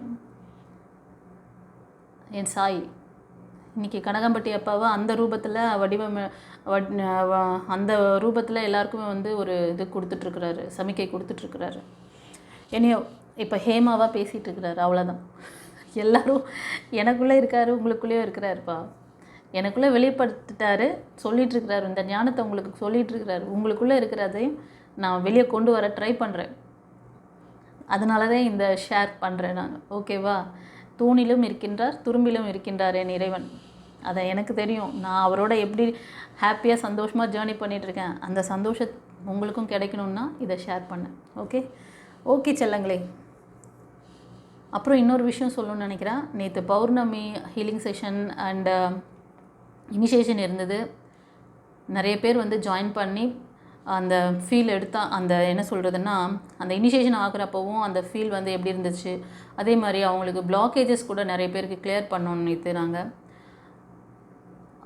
A: என் சாய். இன்றைக்கி கனகம்பட்டி அப்பாவை அந்த ரூபத்தில் அந்த ரூபத்தில் எல்லாருக்குமே வந்து ஒரு இது கொடுத்துட்ருக்குறாரு, சமிக்கை கொடுத்துட்ருக்குறாரு. என்னையோ இப்போ ஹேமாவாக பேசிகிட்டு இருக்கிறாரு, அவ்வளோதான். எல்லோரும் எனக்குள்ளே இருக்கார், உங்களுக்குள்ளேயும் இருக்கிறாருப்பா. எனக்குள்ளே வெளிப்படுத்திட்டாரு, சொல்லிகிட்ருக்கிறாரு. இந்த ஞானத்தை உங்களுக்கு சொல்லிகிட்ருக்கிறாரு. உங்களுக்குள்ளே இருக்கிறதையும் நான் வெளியே கொண்டு வர ட்ரை பண்ணுறேன். அதனால தான் இந்த ஷேர் பண்ணுறேன் நான். ஓகேவா? தூணிலும் இருக்கின்றார், துரும்பிலும் இருக்கின்றார் என் இறைவன். அதை எனக்கு தெரியும். நான் அவரோட எப்படி ஹாப்பியாக சந்தோஷமாக ஜேர்னி பண்ணிகிட்ருக்கேன். அந்த சந்தோஷம் உங்களுக்கும் கிடைக்கணுன்னா இதை ஷேர் பண்ணேன். ஓகே செல்லங்களே. அப்புறம் இன்னொரு விஷயம் சொல்லணும்னு நினைக்கிறேன். நேற்று பௌர்ணமி ஹீலிங் செஷன் அண்ட் இனிஷியேஷன் இருந்தது. நிறைய பேர் வந்து ஜாயின் பண்ணி அந்த ஃபீல் எடுத்தால், அந்த என்ன சொல்கிறதுன்னா, அந்த இனிஷியேஷன் ஆகிறப்பவும் அந்த ஃபீல் வந்து எப்படி இருந்துச்சு, அதே மாதிரி அவங்களுக்கு பிளாக்கேஜஸ் கூட நிறைய பேருக்கு கிளியர் பண்ணோன்னு நேற்று நாங்கள்.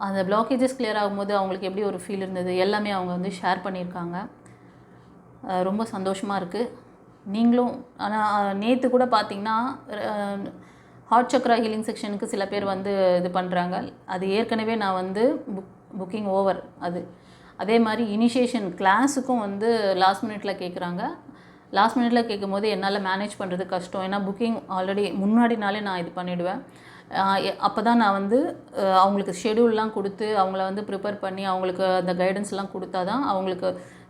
A: அந்த பிளாக்கேஜஸ் கிளியர் ஆகும்போது அவங்களுக்கு எப்படி ஒரு ஃபீல் இருந்தது எல்லாமே அவங்க வந்து ஷேர் பண்ணியிருக்காங்க. ரொம்ப சந்தோஷமாக இருக்குது. நீங்களும் ஆனால் நேற்று கூட பார்த்திங்கன்னா ஹார்ட் சக்ரா ஹீலிங் செக்ஷனுக்கு சில பேர் வந்து இது பண்ணுறாங்க. அது ஏற்கனவே நான் வந்து புக்கிங் ஓவர். அதே மாதிரி இனிஷியேஷன் கிளாஸுக்கும் வந்து லாஸ்ட் மினிட்டில் கேட்குறாங்க. லாஸ்ட் மினிட்டில் கேட்கும் போது என்னால் மேனேஜ் பண்ணுறது கஷ்டம். ஏன்னா புக்கிங் ஆல்ரெடி முன்னாடினாலே நான் இது பண்ணிவிடுவேன். அப்போ தான் நான் வந்து அவங்களுக்கு ஷெடியூல்லாம் கொடுத்து அவங்கள வந்து ப்ரிப்பேர் பண்ணி அவங்களுக்கு அந்த கைடன்ஸ்லாம் கொடுத்தா தான் அவங்களுக்கு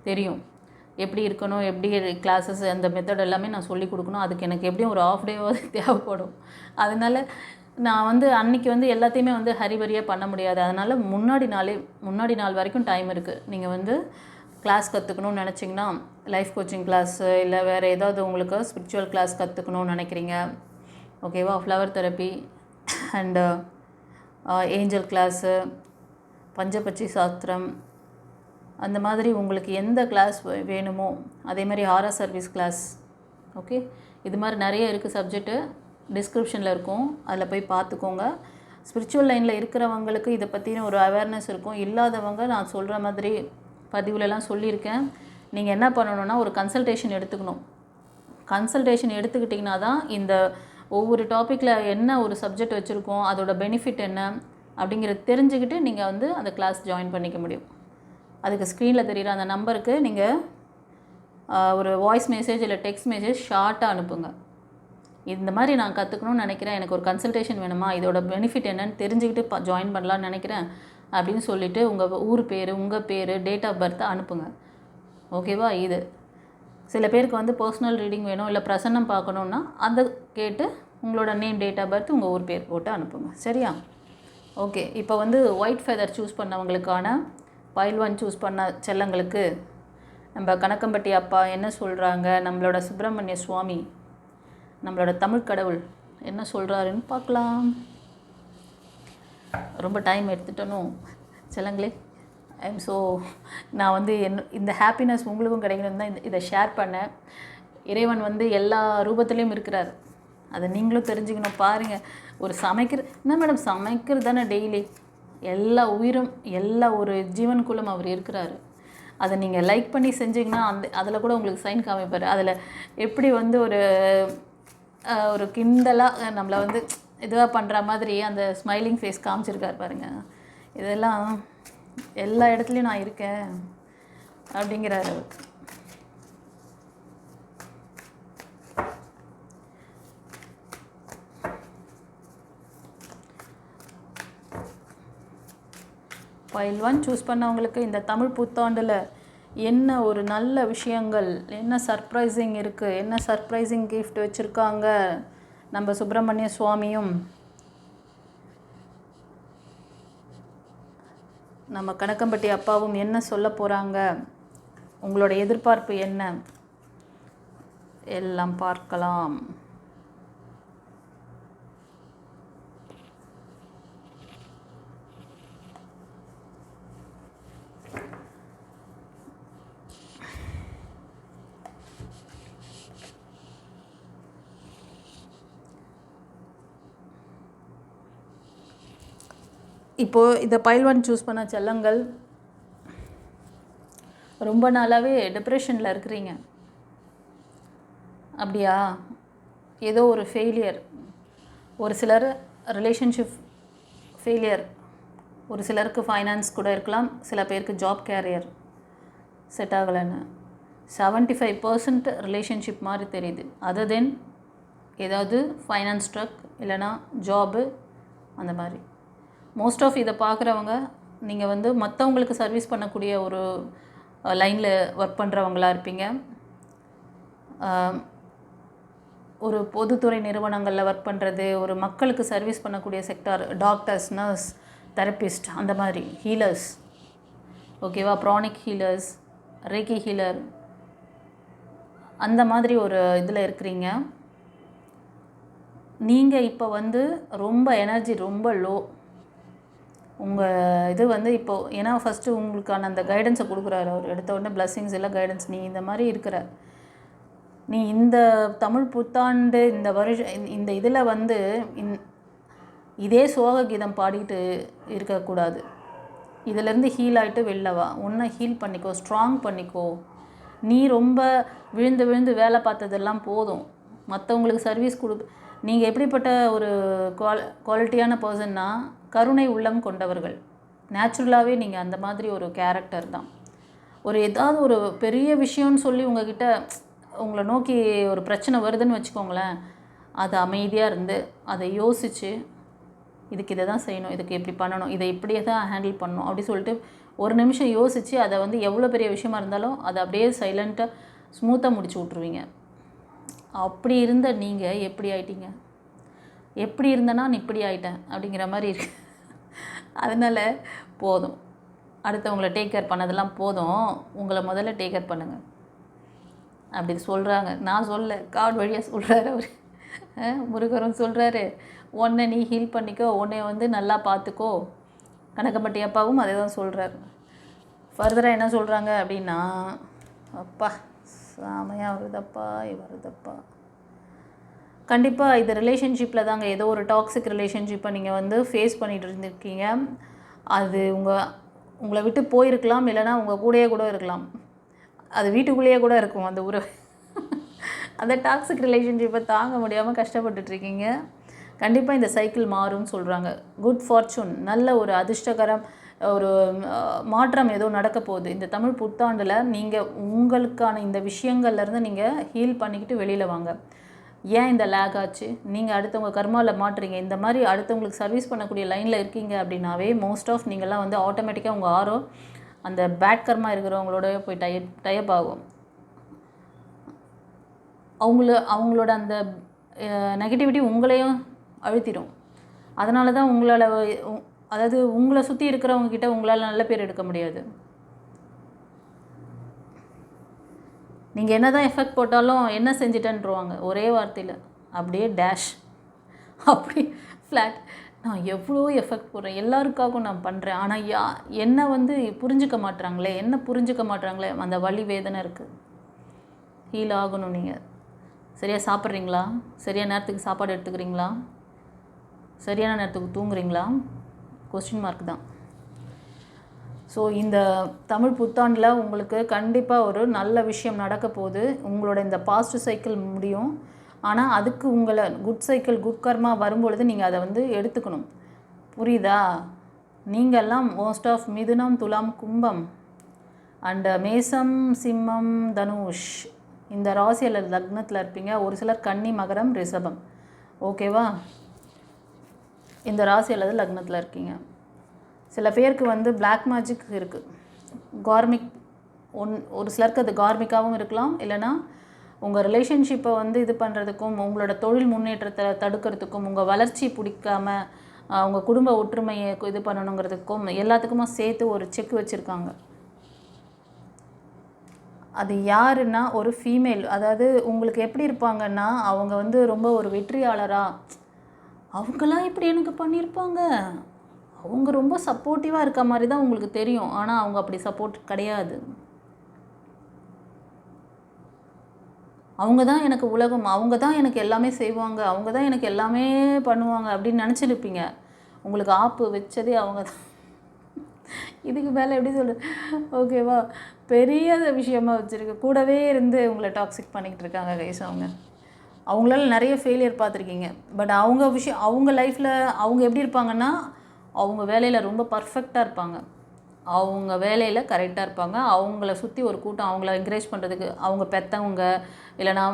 A: தெரியும் எப்படி இருக்கணும், எப்படி கிளாஸஸ், அந்த மெத்தட் எல்லாமே நான் சொல்லி கொடுக்கணும். அதுக்கு எனக்கு எப்படியும் ஒரு ஆஃப் டேவாவது தேவைப்படும். அதனால் நான் வந்து அன்றைக்கி வந்து எல்லாத்தையுமே வந்து ஹரிபரியாக பண்ண முடியாது. அதனால் முன்னாடி நாள் வரைக்கும் டைம் இருக்குது. நீங்கள் வந்து கிளாஸ் கற்றுக்கணும்னு நினச்சிங்கன்னா, லைஃப் கோச்சிங் கிளாஸு இல்லை வேறு ஏதாவது உங்களுக்கு ஸ்பிரிச்சுவல் கிளாஸ் கற்றுக்கணும்னு நினைக்கிறீங்க, ஓகேவா? Flower therapy and angel class, பஞ்சபட்சி சாஸ்திரம், அந்த மாதிரி உங்களுக்கு எந்த கிளாஸ் வேணுமோ, அதே மாதிரி ஆரா சர்வீஸ் கிளாஸ், ஓகே? இது மாதிரி நிறைய இருக்குது சப்ஜெக்ட்டு. டிஸ்கிரிப்ஷனில் இருக்கும், அதில் போய் பார்த்துக்கோங்க. ஸ்பிரிச்சுவல் லைனில் இருக்கிறவங்களுக்கு இதை பற்றின ஒரு அவேர்னஸ் இருக்கும். இல்லாதவங்க நான் சொல்கிற மாதிரி பதிவுலலாம் சொல்லியிருக்கேன். நீங்கள் என்ன பண்ணணுன்னா, ஒரு கன்சல்டேஷன் எடுத்துக்கணும். கன்சல்டேஷன் எடுத்துக்கிட்டிங்கன்னா தான் இந்த ஒவ்வொரு டாப்பிக்கில் என்ன ஒரு சப்ஜெக்ட் வச்சுருக்கோம், அதோட பெனிஃபிட் என்ன அப்படிங்கிறத தெரிஞ்சுக்கிட்டு நீங்கள் வந்து அந்த கிளாஸ் ஜாயின் பண்ணிக்க முடியும். அதுக்கு ஸ்க்ரீனில் தெரிகிற அந்த நம்பருக்கு நீங்கள் ஒரு வாய்ஸ் மெசேஜ் இல்லை டெக்ஸ்ட் மெசேஜ் ஷார்ட்டாக அனுப்புங்க. இந்த மாதிரி நான் கற்றுக்கணும்னு நினைக்கிறேன், எனக்கு ஒரு கன்சல்டேஷன் வேணுமா, இதோட பெனிஃபிட் என்னன்னு தெரிஞ்சுக்கிட்டு ஜாயின் பண்ணலான்னு நினைக்கிறேன் அப்படின்னு சொல்லிவிட்டு உங்கள் ஊர் பேர், உங்கள் பேர், டேட் ஆஃப் பர்த்தை அனுப்புங்க. ஓகேவா? இது சில பேருக்கு வந்து பர்சனல் ரீடிங் வேணும், இல்லை பிரசன்னம் பார்க்கணுன்னா அதை கேட்டு உங்களோட நேம், டேட் ஆஃப் பர்த், உங்கள் ஊர் பேர் போட்டு அனுப்புங்க. சரியா? ஓகே. இப்போ வந்து ஒயிட் ஃபெதர் சூஸ் பண்ணவங்களுக்கான பைல் 1 சூஸ் பண்ண செல்லங்களுக்கு நம்ம கணக்கம்பட்டி அப்பா என்ன சொல்கிறாங்க, நம்மளோட சுப்பிரமணிய சுவாமி, நம்மளோட தமிழ் கடவுள் என்ன சொல்கிறாருன்னு பார்க்கலாம். ரொம்ப டைம் எடுத்துட்டனும் செல்லங்களே. நான் வந்து இந்த ஹாப்பினஸ் உங்களுக்கும் கிடைக்கணும்னு தான் இதை ஷேர் பண்ணேன். இறைவன் வந்து எல்லா ரூபத்துலேயும் இருக்கிறார், அதை நீங்களும் தெரிஞ்சுக்கணும். பாருங்கள், ஒரு என்ன மேடம் சமைக்கிறது தானே டெய்லி, எல்லா உயிரும் எல்லா ஒரு ஜீவனுக்குள்ளும் அவர் இருக்கிறாரு. அதை நீங்கள் லைக் பண்ணி செஞ்சிங்கன்னா அதில் கூட உங்களுக்கு சைன் காமிப்பார். அதில் எப்படி வந்து ஒரு கிண்டலாக நம்மளை வந்து இதுவாக பண்ணுற மாதிரி அந்த ஸ்மைலிங் ஃபேஸ் காமிச்சிருக்கார் பாருங்கள். இதெல்லாம் எல்லா இடத்துலையும் நான் இருக்கேன் அப்படிங்கிறாரு. ஃபைல் 1 சூஸ் பண்ணவங்களுக்கு இந்த தமிழ் புத்தாண்டில் என்ன ஒரு நல்ல விஷயங்கள், என்ன சர்ப்ரைசிங் இருக்குது, என்ன சர்ப்ரைசிங் கிஃப்ட் வச்சுருக்காங்க நம்ம சுப்பிரமணிய சுவாமியும் நம்ம கணக்கம்பட்டி அப்பாவும் என்ன சொல்ல போகிறாங்க, உங்களோட எதிர்பார்ப்பு என்ன, எல்லாம் பார்க்கலாம். இப்போது இதை பைல் 1 சூஸ் பண்ண செல்லங்கள் ரொம்ப நாளாகவே டிப்ரெஷனில் இருக்கிறீங்க. அப்படியா? ஏதோ ஒரு ஃபெயிலியர், ஒரு சிலர் ரிலேஷன்ஷிப் ஃபெயிலியர், ஒரு சிலருக்கு ஃபைனான்ஸ் கூட இருக்கலாம், சில பேருக்கு ஜாப் கேரியர் செட் ஆகலைன்னு. 75% ரிலேஷன்ஷிப் மாதிரி தெரியுது. அதர் தென் ஏதாவது ஃபைனான்ஸ் ஸ்ட்ரக் இல்லைனா ஜாபு அந்த மாதிரி. மோஸ்ட் ஆஃப் இதை பார்க்குறவங்க நீங்கள் வந்து மற்றவங்களுக்கு சர்வீஸ் பண்ணக்கூடிய ஒரு லைனில் ஒர்க் பண்ணுறவங்களா இருப்பீங்க. ஒரு பொதுத்துறை நிறுவனங்களில் ஒர்க் பண்ணுறது, ஒரு மக்களுக்கு சர்வீஸ் பண்ணக்கூடிய செக்டார், டாக்டர்ஸ், நர்ஸ், தெரப்பிஸ்ட், அந்த மாதிரி ஹீலர்ஸ், ஓகேவா, ப்ரானிக் ஹீலர்ஸ், ரேக்கி ஹீலர், அந்த மாதிரி ஒரு இதில் இருக்கிறீங்க. நீங்கள் இப்போ வந்து ரொம்ப எனர்ஜி ரொம்ப லோ. உங்கள் இது வந்து இப்போது ஏன்னா ஃபஸ்ட்டு உங்களுக்கான அந்த கைடன்ஸை கொடுக்குறாரு அவர். எடுத்த உடனே பிளஸ்ஸிங்ஸ் எல்லாம் கைடன்ஸ், நீ இந்த மாதிரி இருக்கிற, நீ இந்த தமிழ் புத்தாண்டு இந்த வருஷம் இந்த இதில் வந்து இதே சோக கீதம் பாடிட்டு இருக்கக்கூடாது. இதிலேருந்து ஹீல் ஆகிட்டு வெளில வா, உன்னை ஹீல் பண்ணிக்கோ, ஸ்ட்ராங் பண்ணிக்கோ. நீ ரொம்ப விழுந்து விழுந்து வேலை பார்த்ததெல்லாம் போதும். மற்றவங்களுக்கு சர்வீஸ் நீங்கள் எப்படிப்பட்ட ஒரு குவாலிட்டியான பர்சன்னா, கருணை உள்ளம் கொண்டவர்கள். நேச்சுரலாகவே நீங்கள் அந்த மாதிரி ஒரு கேரக்டர் தான். ஒரு ஏதாவது ஒரு பெரிய விஷயம்னு சொல்லி உங்ககிட்ட உங்களை நோக்கி ஒரு பிரச்சனை வருதுன்னு வச்சுக்கோங்களேன், அது அமைதியாக இருந்து அதை யோசித்து, இதுக்கு இதை தான் செய்யணும், இதுக்கு எப்படி பண்ணணும், இதை இப்படியே தான் ஹேண்டில் பண்ணணும் அப்படி சொல்லிட்டு ஒரு நிமிஷம் யோசித்து அதை வந்து எவ்வளோ பெரிய விஷயமா இருந்தாலும் அதை அப்படியே சைலண்ட்டாக ஸ்மூத்தாக முடிச்சு விட்ருவீங்க. அப்படி இருந்த நீங்கள் எப்படி ஆயிட்டீங்க? எப்படி இருந்தேன்னா நான் இப்படி ஆகிட்டேன் அப்படிங்கிற மாதிரி இருக்கு. அதனால் போதும், அடுத்தவங்களை டேக் கேர் பண்ணதெல்லாம் போதும், உங்களை முதல்ல டேக் கேர் பண்ணுங்கள் அப்படி சொல்கிறாங்க. நான் சொல்ல, கார்டு வழியாக சொல்கிறாரு அவர். முருகரும் சொல்கிறாரு, உன்னை நீ ஹீல் பண்ணிக்கோ, உன்னை வந்து நல்லா பார்த்துக்கோ. கணக்கம்பட்டி அப்பாவும் அதே தான் சொல்கிறார். ஃபர்தராக என்ன சொல்கிறாங்க அப்படின்னா, அப்பா சாமையாக வருதப்பா. கண்டிப்பாக இது ரிலேஷன்ஷிப்பில் தாங்க, ஏதோ ஒரு டாக்ஸிக் ரிலேஷன்ஷிப்பை நீங்கள் வந்து ஃபேஸ் பண்ணிகிட்டு இருந்திருக்கீங்க. அது உங்களை விட்டு போயிருக்கலாம், இல்லைனா உங்கள் கூடயே கூட இருக்கலாம், அது வீட்டுக்குள்ளேயே கூட இருக்கும் அந்த உறவு. அந்த டாக்ஸிக் ரிலேஷன்ஷிப்பை தாங்க முடியாமல் கஷ்டப்பட்டுட்ருக்கீங்க. கண்டிப்பாக இந்த சைக்கிள் மாறும்னு சொல்கிறாங்க. குட் ஃபார்ச்சூன், நல்ல ஒரு அதிர்ஷ்டகரம், ஒரு மாற்றம் ஏதோ நடக்க போகுது இந்த தமிழ் புத்தாண்டில். நீங்கள் உங்களுக்கான இந்த விஷயங்கள்லேருந்து நீங்கள் ஹீல் பண்ணிக்கிட்டு வெளியில் வாங்க. ஏன் இந்த லேக் ஆச்சு? நீங்கள் அடுத்தவங்க கர்மாவில் மாட்டுறீங்க. இந்த மாதிரி அடுத்தவங்களுக்கு சர்வீஸ் பண்ணக்கூடிய லைனில் இருக்கீங்க அப்படின்னாவே மோஸ்ட் ஆஃப் நீங்கள்லாம் வந்து ஆட்டோமேட்டிக்காக உங்கள் ஆரோ அந்த பேட் கர்மா இருக்கிறவங்களோட போய் டைப் ஆகும். அவங்களோட அந்த நெகட்டிவிட்டி உங்களையும் அழுத்திடும். அதனால தான் உங்களால், அதாவது உங்களை சுற்றி இருக்கிறவங்கக்கிட்ட உங்களால் நல்ல பேர் எடுக்க முடியாது. நீங்கள் என்ன தான் எஃபெக்ட் போட்டாலும் என்ன செஞ்சிட்டேன்ருவாங்க ஒரே வார்த்தையில், அப்படியே டேஷ், அப்படி ஃப்ளாட். நான் எவ்வளோ எஃபெக்ட் போடுறேன், எல்லாருக்காகவும் நான் பண்ணுறேன், ஆனால் என்ன வந்து புரிஞ்சுக்க மாட்டுறாங்களே, அந்த வலி வேதனை இருக்குது. ஹீல் ஆகணும். நீங்கள் சரியாக சாப்பிட்றீங்களா? சரியான நேரத்துக்கு சாப்பாடு எடுத்துக்கிறீங்களா? சரியான நேரத்துக்கு தூங்குறீங்களா? கொஸ்டின் மார்க் தான். ஸோ இந்த தமிழ் புத்தாண்டில் உங்களுக்கு கண்டிப்பாக ஒரு நல்ல விஷயம் நடக்க போகுது. உங்களோட இந்த பாஸ்ட் சைக்கிள் முடியும். ஆனால் அதுக்கு உங்களை குட் சைக்கிள், குட் கர்மா வரும்பொழுது நீங்கள் அதை வந்து எடுத்துக்கணும். புரியுதா? நீங்கள்லாம் மோஸ்ட் ஆஃப் மிதுனம், துலாம், கும்பம் அண்ட் மேசம், சிம்மம், தனுஷ் இந்த ராசி அல்லது லக்னத்தில் இருப்பீங்க. ஒரு சிலர் கன்னி, மகரம், ரிஷபம், ஓகேவா, இந்த ராசி அல்லது லக்னத்தில் இருக்கீங்க. சில பேருக்கு வந்து பிளாக் மேஜிக் இருக்குது, கார்மிக் ஒரு சிலருக்கு அது கார்மிக்காகவும் இருக்கலாம், இல்லைனா உங்கள் ரிலேஷன்ஷிப்பை வந்து இது பண்ணுறதுக்கும், உங்களோட தொழில் முன்னேற்றத்தை தடுக்கிறதுக்கும், உங்கள் வளர்ச்சி பிடிக்காம உங்கள் குடும்ப ஒற்றுமையை இது பண்ணணுங்கிறதுக்கும் எல்லாத்துக்குமா சேர்த்து ஒரு செக் வச்சுருக்காங்க. அது யாருன்னா ஒரு ஃபீமேல். அதாவது உங்களுக்கு எப்படி இருப்பாங்கன்னா, அவங்க வந்து ரொம்ப ஒரு வெற்றியாளராக, அவங்களாம் இப்படி எனக்கு பண்ணியிருப்பாங்க, அவங்க ரொம்ப சப்போர்ட்டிவாக இருக்க மாதிரி தான் உங்களுக்கு தெரியும். ஆனால் அவங்க அப்படி சப்போர்ட் கிடையாது. அவங்க தான் எனக்கு உலகம், அவங்க தான் எனக்கு எல்லாமே செய்வாங்க, அவங்க தான் எனக்கு எல்லாமே பண்ணுவாங்க அப்படின்னு நினச்சிருப்பீங்க. உங்களுக்கு ஆப்பு வச்சதே அவங்க தான். இதுக்கு மேலே எப்படி சொல்கிறது, ஓகேவா? பெரிய விஷயமாக வச்சுருக்கு. கூடவே இருந்து உங்களை டாக்ஸிக் பண்ணிக்கிட்டு இருக்காங்க கைஸ். அவங்களால நிறைய ஃபெயிலியர் பார்த்துருக்கீங்க. பட் அவங்க லைஃப்பில் அவங்க எப்படி இருப்பாங்கன்னா, அவங்க வேலையில் ரொம்ப பர்ஃபெக்டாக இருப்பாங்க, அவங்க வேலையில் கரெக்டாக இருப்பாங்க. அவங்கள சுற்றி ஒரு கூட்டம் அவங்கள என்கரேஜ் பண்ணுறதுக்கு, அவங்க பெற்றவங்க இல்லைனா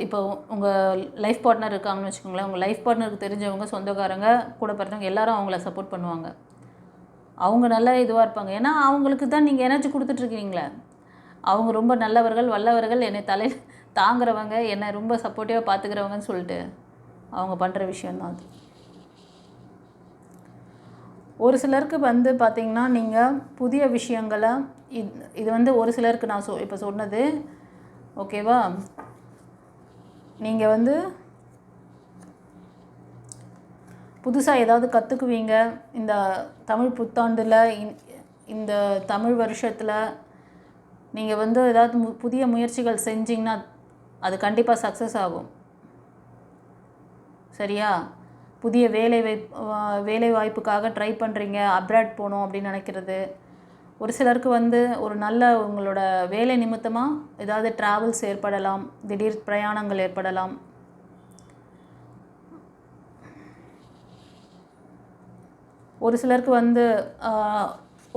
A: இப்போ உங்கள் லைஃப் பார்ட்னர் இருக்காங்கன்னு வச்சுக்கோங்களேன். உங்கள் லைஃப் பார்ட்னருக்கு தெரிஞ்சவங்க, சொந்தக்காரங்க, கூட பிறந்தவங்க எல்லாரும் அவங்கள சப்போர்ட் பண்ணுவாங்க. அவங்க நல்லா இதுவாக இருப்பாங்க. ஏன்னா அவங்களுக்கு தான் நீங்கள் எனர்ஜி கொடுத்துட்ருக்கீங்களே. அவங்க ரொம்ப நல்லவர்கள், வல்லவர்கள், என்னை தலையில் தாங்குறவங்க, என்னை ரொம்ப சப்போர்ட்டிவாக பார்த்துக்கிறவங்கன்னு சொல்லிட்டு அவங்க பண்ணுற விஷயந்தான் அது. ஒரு சிலருக்கு வந்து பார்த்திங்கன்னா, நீங்கள் புதிய விஷயங்களை இது வந்து ஒரு சிலருக்கு நான் இப்போ சொன்னது, ஓகேவா? நீங்கள் வந்து புதுசாக ஏதாவது கற்றுக்குவீங்க இந்த தமிழ் புத்தாண்டில். இந்த தமிழ் வருஷத்தில் நீங்கள் வந்து ஏதாவது புதிய முயற்சிகள் செஞ்சிங்கன்னா அது கண்டிப்பாக சக்ஸஸ் ஆகும். சரியா? புதிய வேலை வாய்ப்புக்காக ட்ரை பண்ணுறீங்க, அப்ராட் போகணும் அப்படின்னு நினைக்கிறது. ஒரு சிலருக்கு வந்து ஒரு நல்ல உங்களோட வேலை நிமித்தமாக ஏதாவது ட்ராவல்ஸ் ஏற்படலாம், திடீர் பிரயாணங்கள் ஏற்படலாம். ஒரு சிலருக்கு வந்து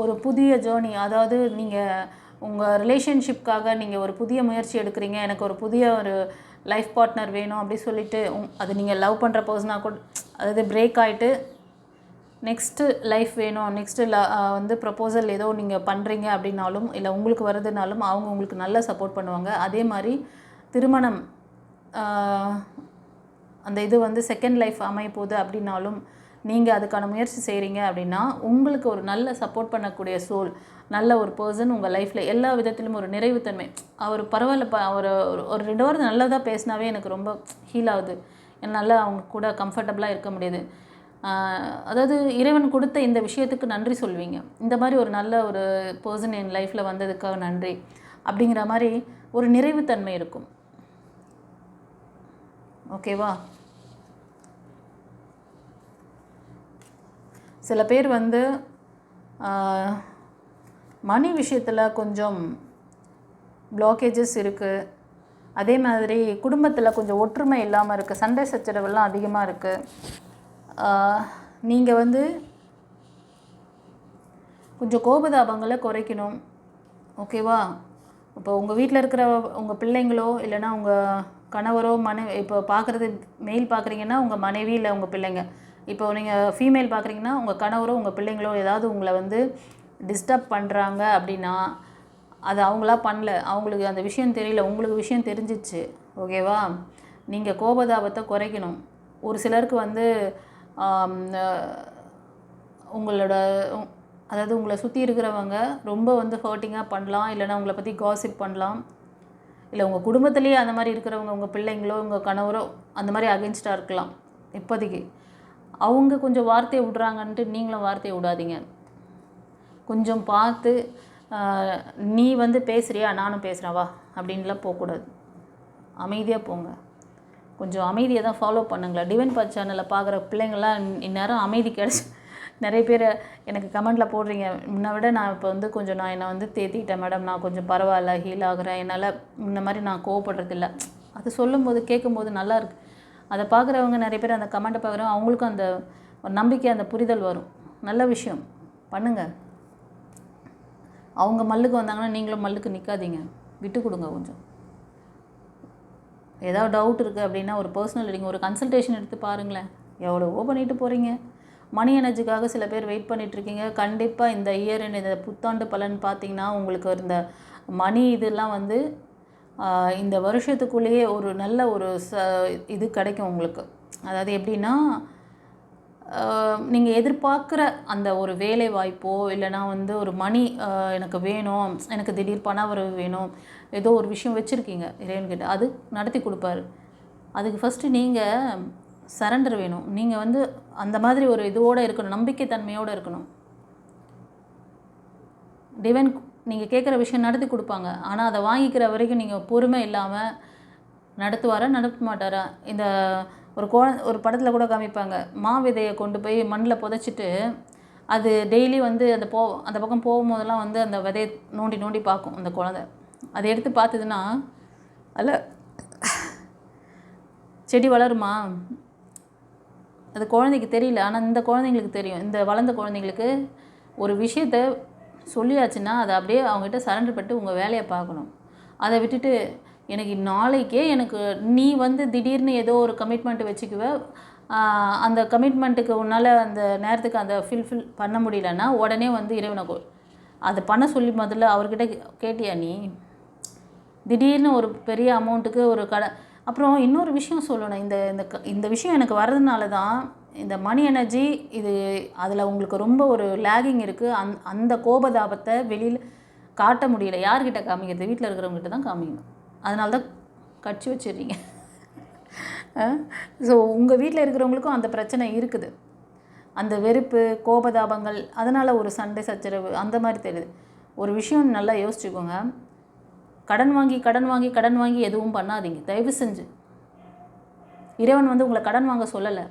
A: ஒரு புதிய ஜேர்னி, அதாவது நீங்கள் உங்கள் ரிலேஷன்ஷிப்காக நீங்கள் ஒரு புதிய முயற்சி எடுக்கிறீங்க, எனக்கு ஒரு புதிய ஒரு லைஃப் பார்ட்னர் வேணும் அப்படி சொல்லிவிட்டு, அது நீங்கள் லவ் பண்ணுற பர்சனாக கூட, அதாவது பிரேக் ஆகிட்டு நெக்ஸ்ட்டு லைஃப் வேணும், நெக்ஸ்ட்டு வந்து ப்ரப்போசல் ஏதோ நீங்கள் பண்ணுறீங்க அப்படின்னாலும், இல்லை உங்களுக்கு வருதுனாலும் அவங்க உங்களுக்கு நல்லா சப்போர்ட் பண்ணுவாங்க. அதே மாதிரி திருமணம் அந்த இது வந்து செகண்ட் லைஃப் அமைய போகுது அப்படின்னாலும், நீங்கள் அதுக்கான முயற்சி செய்கிறீங்க அப்படின்னா, உங்களுக்கு ஒரு நல்ல சப்போர்ட் பண்ணக்கூடிய சோல், நல்ல ஒரு பர்சன் உங்கள் லைஃப்பில் எல்லா விதத்திலும் ஒரு நிறைவுத்தன்மை. அவர் பரவாயில்ல, அவர் ஒரு 2 வாரம் நல்லதாக பேசினாவே எனக்கு ரொம்ப ஹீல் ஆகுது, என்னால் அவங்க கூட கம்ஃபர்டபுளாக இருக்க முடியுது. அதாவது இறைவன் கொடுத்த இந்த விஷயத்துக்கு நன்றி சொல்வீங்க. இந்த மாதிரி ஒரு நல்ல ஒரு பர்சன் என் லைஃப்பில் வந்ததுக்காக நன்றி அப்படிங்கிற மாதிரி ஒரு நிறைவுத்தன்மை இருக்கும். ஓகேவா? சில பேர் வந்து மணி விஷயத்தில் கொஞ்சம் பிளாக்கேஜஸ் இருக்குது. அதே மாதிரி குடும்பத்தில் கொஞ்சம் ஒற்றுமை இல்லாமல் இருக்குது, சண்டை சச்சரவெல்லாம் அதிகமாக இருக்குது. நீங்கள் வந்து கொஞ்சம் கோபதாபங்களை குறைக்கணும். ஓகேவா? இப்போ உங்கள் வீட்டில் இருக்கிற உங்கள் பிள்ளைங்களோ இல்லைனா உங்கள் கணவரோ இப்போ பார்க்குறது மெயில் பார்க்குறீங்கன்னா உங்கள் மனைவி இல்லை உங்கள் பிள்ளைங்க. இப்போ நீங்கள் ஃபீமேல் பார்க்குறீங்கன்னா உங்கள் கணவரோ உங்கள் பிள்ளைங்களோ ஏதாவது உங்களை வந்து டிஸ்டர்ப் பண்ணுறாங்க அப்படின்னா, அது அவங்களா பண்ணல, அவங்களுக்கு அந்த விஷயம் தெரியல, உங்களுக்கு விஷயம் தெரிஞ்சிச்சு. ஓகேவா? நீங்கள் கோபதாபத்தை குறைக்கணும். ஒரு சிலருக்கு வந்து உங்களோட அதாவது உங்களை சுற்றி இருக்கிறவங்க ரொம்ப வந்து ஹர்ட்டிங்காக பண்ணலாம், இல்லைனா உங்களை பற்றி காசிப் பண்ணலாம், இல்லை உங்கள் குடும்பத்துலேயே அந்த மாதிரி இருக்கிறவங்க, உங்கள் பிள்ளைங்களோ உங்கள் கணவரோ அந்த மாதிரி அகென்ஸ்டாக இருக்கலாம். இப்போதைக்கு அவங்க கொஞ்சம் வார்த்தையை விட்றாங்கன்ட்டு நீங்களும் வார்த்தையை விடாதீங்க. கொஞ்சம் பார்த்து, நீ வந்து பேசுகிறியா நானும் பேசுகிறேன் வா அப்படின்லாம் போகக்கூடாது. அமைதியாக போங்க. கொஞ்சம் அமைதியை தான் ஃபாலோ பண்ணுங்களேன். டிவைன் பாத் சேனலில் பார்க்குற பிள்ளைங்கள்லாம் இந்நேரம் அமைதி கிடச்சி நிறைய பேர் எனக்கு கமெண்டில் போடுறீங்க, முன்னை விட நான் இப்போ வந்து கொஞ்சம் நான் என்னை வந்து தேத்திட்டேன் மேடம், நான் கொஞ்சம் பரவாயில்ல, ஹீல் ஆகுறேன், என்னால் முன்ன மாதிரி நான் கோவப்படுறதில்ல. அது சொல்லும்போது கேட்கும்போது நல்லாயிருக்கு. அதை பார்க்குறவங்க நிறைய பேர் அந்த கமெண்ட்டை பார்க்குறவங்க அவங்களுக்கும் அந்த நம்பிக்கை, அந்த புரிதல் வரும். நல்ல விஷயம் பண்ணுங்கள். அவங்க மல்லுக்கு வந்தாங்கன்னா நீங்களும் மல்லுக்கு நிற்காதீங்க, விட்டு கொடுங்க. கொஞ்சம் ஏதாவது டவுட் இருக்குது அப்படின்னா ஒரு பர்சனல் ரீடிங், ஒரு கன்சல்டேஷன் எடுத்து பாருங்களேன். எவ்வளவோ பண்ணிட்டு போகிறீங்க, மணி எனர்ஜிக்காக சில பேர் வெயிட் பண்ணிகிட்ருக்கீங்க. கண்டிப்பாக இந்த இயர் இந்த புத்தாண்டு பலன் பார்த்திங்கன்னா உங்களுக்கு இந்த மணி இதெல்லாம் வந்து இந்த வருஷத்துக்குள்ளேயே ஒரு நல்ல ஒரு இது கிடைக்கும் உங்களுக்கு. அதாவது எப்படின்னா, நீங்கள் எதிர்பார்க்குற அந்த ஒரு வேலை வாய்ப்போ இல்லைனா வந்து ஒரு மணி எனக்கு வேணும், எனக்கு திடீர் பண வரவு வேணும், ஏதோ ஒரு விஷயம் வச்சுருக்கீங்க இறைவன்கிட்ட, அது நடத்தி கொடுப்பாரு. அதுக்கு ஃபஸ்ட்டு நீங்கள் சரண்டர் வேணும். நீங்கள் வந்து அந்த மாதிரி ஒரு இதுவோடு இருக்கணும், நம்பிக்கை தன்மையோடு இருக்கணும். டிவைன் நீங்கள் கேட்குற விஷயம் நடத்தி கொடுப்பாங்க. ஆனால் அதை வாங்கிக்கிற வரைக்கும் நீங்கள் பொறுமை இல்லாமல் நடத்துவாரா நடத்த மாட்டாரா? இந்த ஒரு படத்தில் கூட காமிப்பாங்க, மாவிதையை கொண்டு போய் மண்ணில் புதைச்சிட்டு அது டெய்லி வந்து அந்த பக்கம் போகும்போதெல்லாம் வந்து அந்த விதையை நோண்டி நோண்டி பார்க்கும் அந்த குழந்தை. அதை எடுத்து பார்த்ததுன்னா அதில் செடி வளருமா? அது குழந்தைக்கு தெரியல. ஆனால் இந்த குழந்தைங்களுக்கு தெரியும். இந்த வளர்ந்த குழந்தைங்களுக்கு ஒரு விஷயத்த சொல்லியாச்சுன்னா அதை அப்படியே அவங்ககிட்ட சரண்டர் பண்ணிட்டு உங்கள் வேலையை பார்க்கணும். அதை விட்டுட்டு எனக்கு நாளைக்கே எனக்கு நீ வந்து திடீர்னு ஏதோ ஒரு கமிட்மெண்ட் வச்சுக்குவ, அந்த கமிட்மெண்ட்டுக்கு உன்னால் அந்த நேரத்துக்கு அந்த ஃபில் பண்ண முடியலன்னா உடனே வந்து இறைவனை அதை பண்ண சொல்லி முதல்ல அவர்கிட்ட கேட்டியா நீ? திடீர்னு ஒரு பெரிய அமௌண்ட்டுக்கு ஒரு அப்புறம் இன்னொரு விஷயம் சொல்லணும். இந்த விஷயம் எனக்கு வர்றதுனால தான் இந்த மணி எனர்ஜி இது அதில் உங்களுக்கு ரொம்ப ஒரு லேகிங் இருக்குது. அந்த கோபதாபத்தை வெளியில் காட்ட முடியல. யார்கிட்ட காமிக்கிறது? வீட்டில் இருக்கிறவங்ககிட்ட தான் காமிக்கணும். அதனால தான் கட்சி வச்சிடுறீங்க. ஸோ உங்கள் வீட்டில் இருக்கிறவங்களுக்கும் அந்த பிரச்சனை இருக்குது. அந்த வெறுப்பு, கோபதாபங்கள், அதனால் ஒரு சண்டை சச்சரவு அந்த மாதிரி தெரியுது. ஒரு விஷயம் நல்லா யோசிச்சுக்கோங்க. கடன் வாங்கி எதுவும் பண்ணாதீங்க தயவு செஞ்சு. இறைவன் வந்து உங்களை கடன் வாங்க சொல்லலை.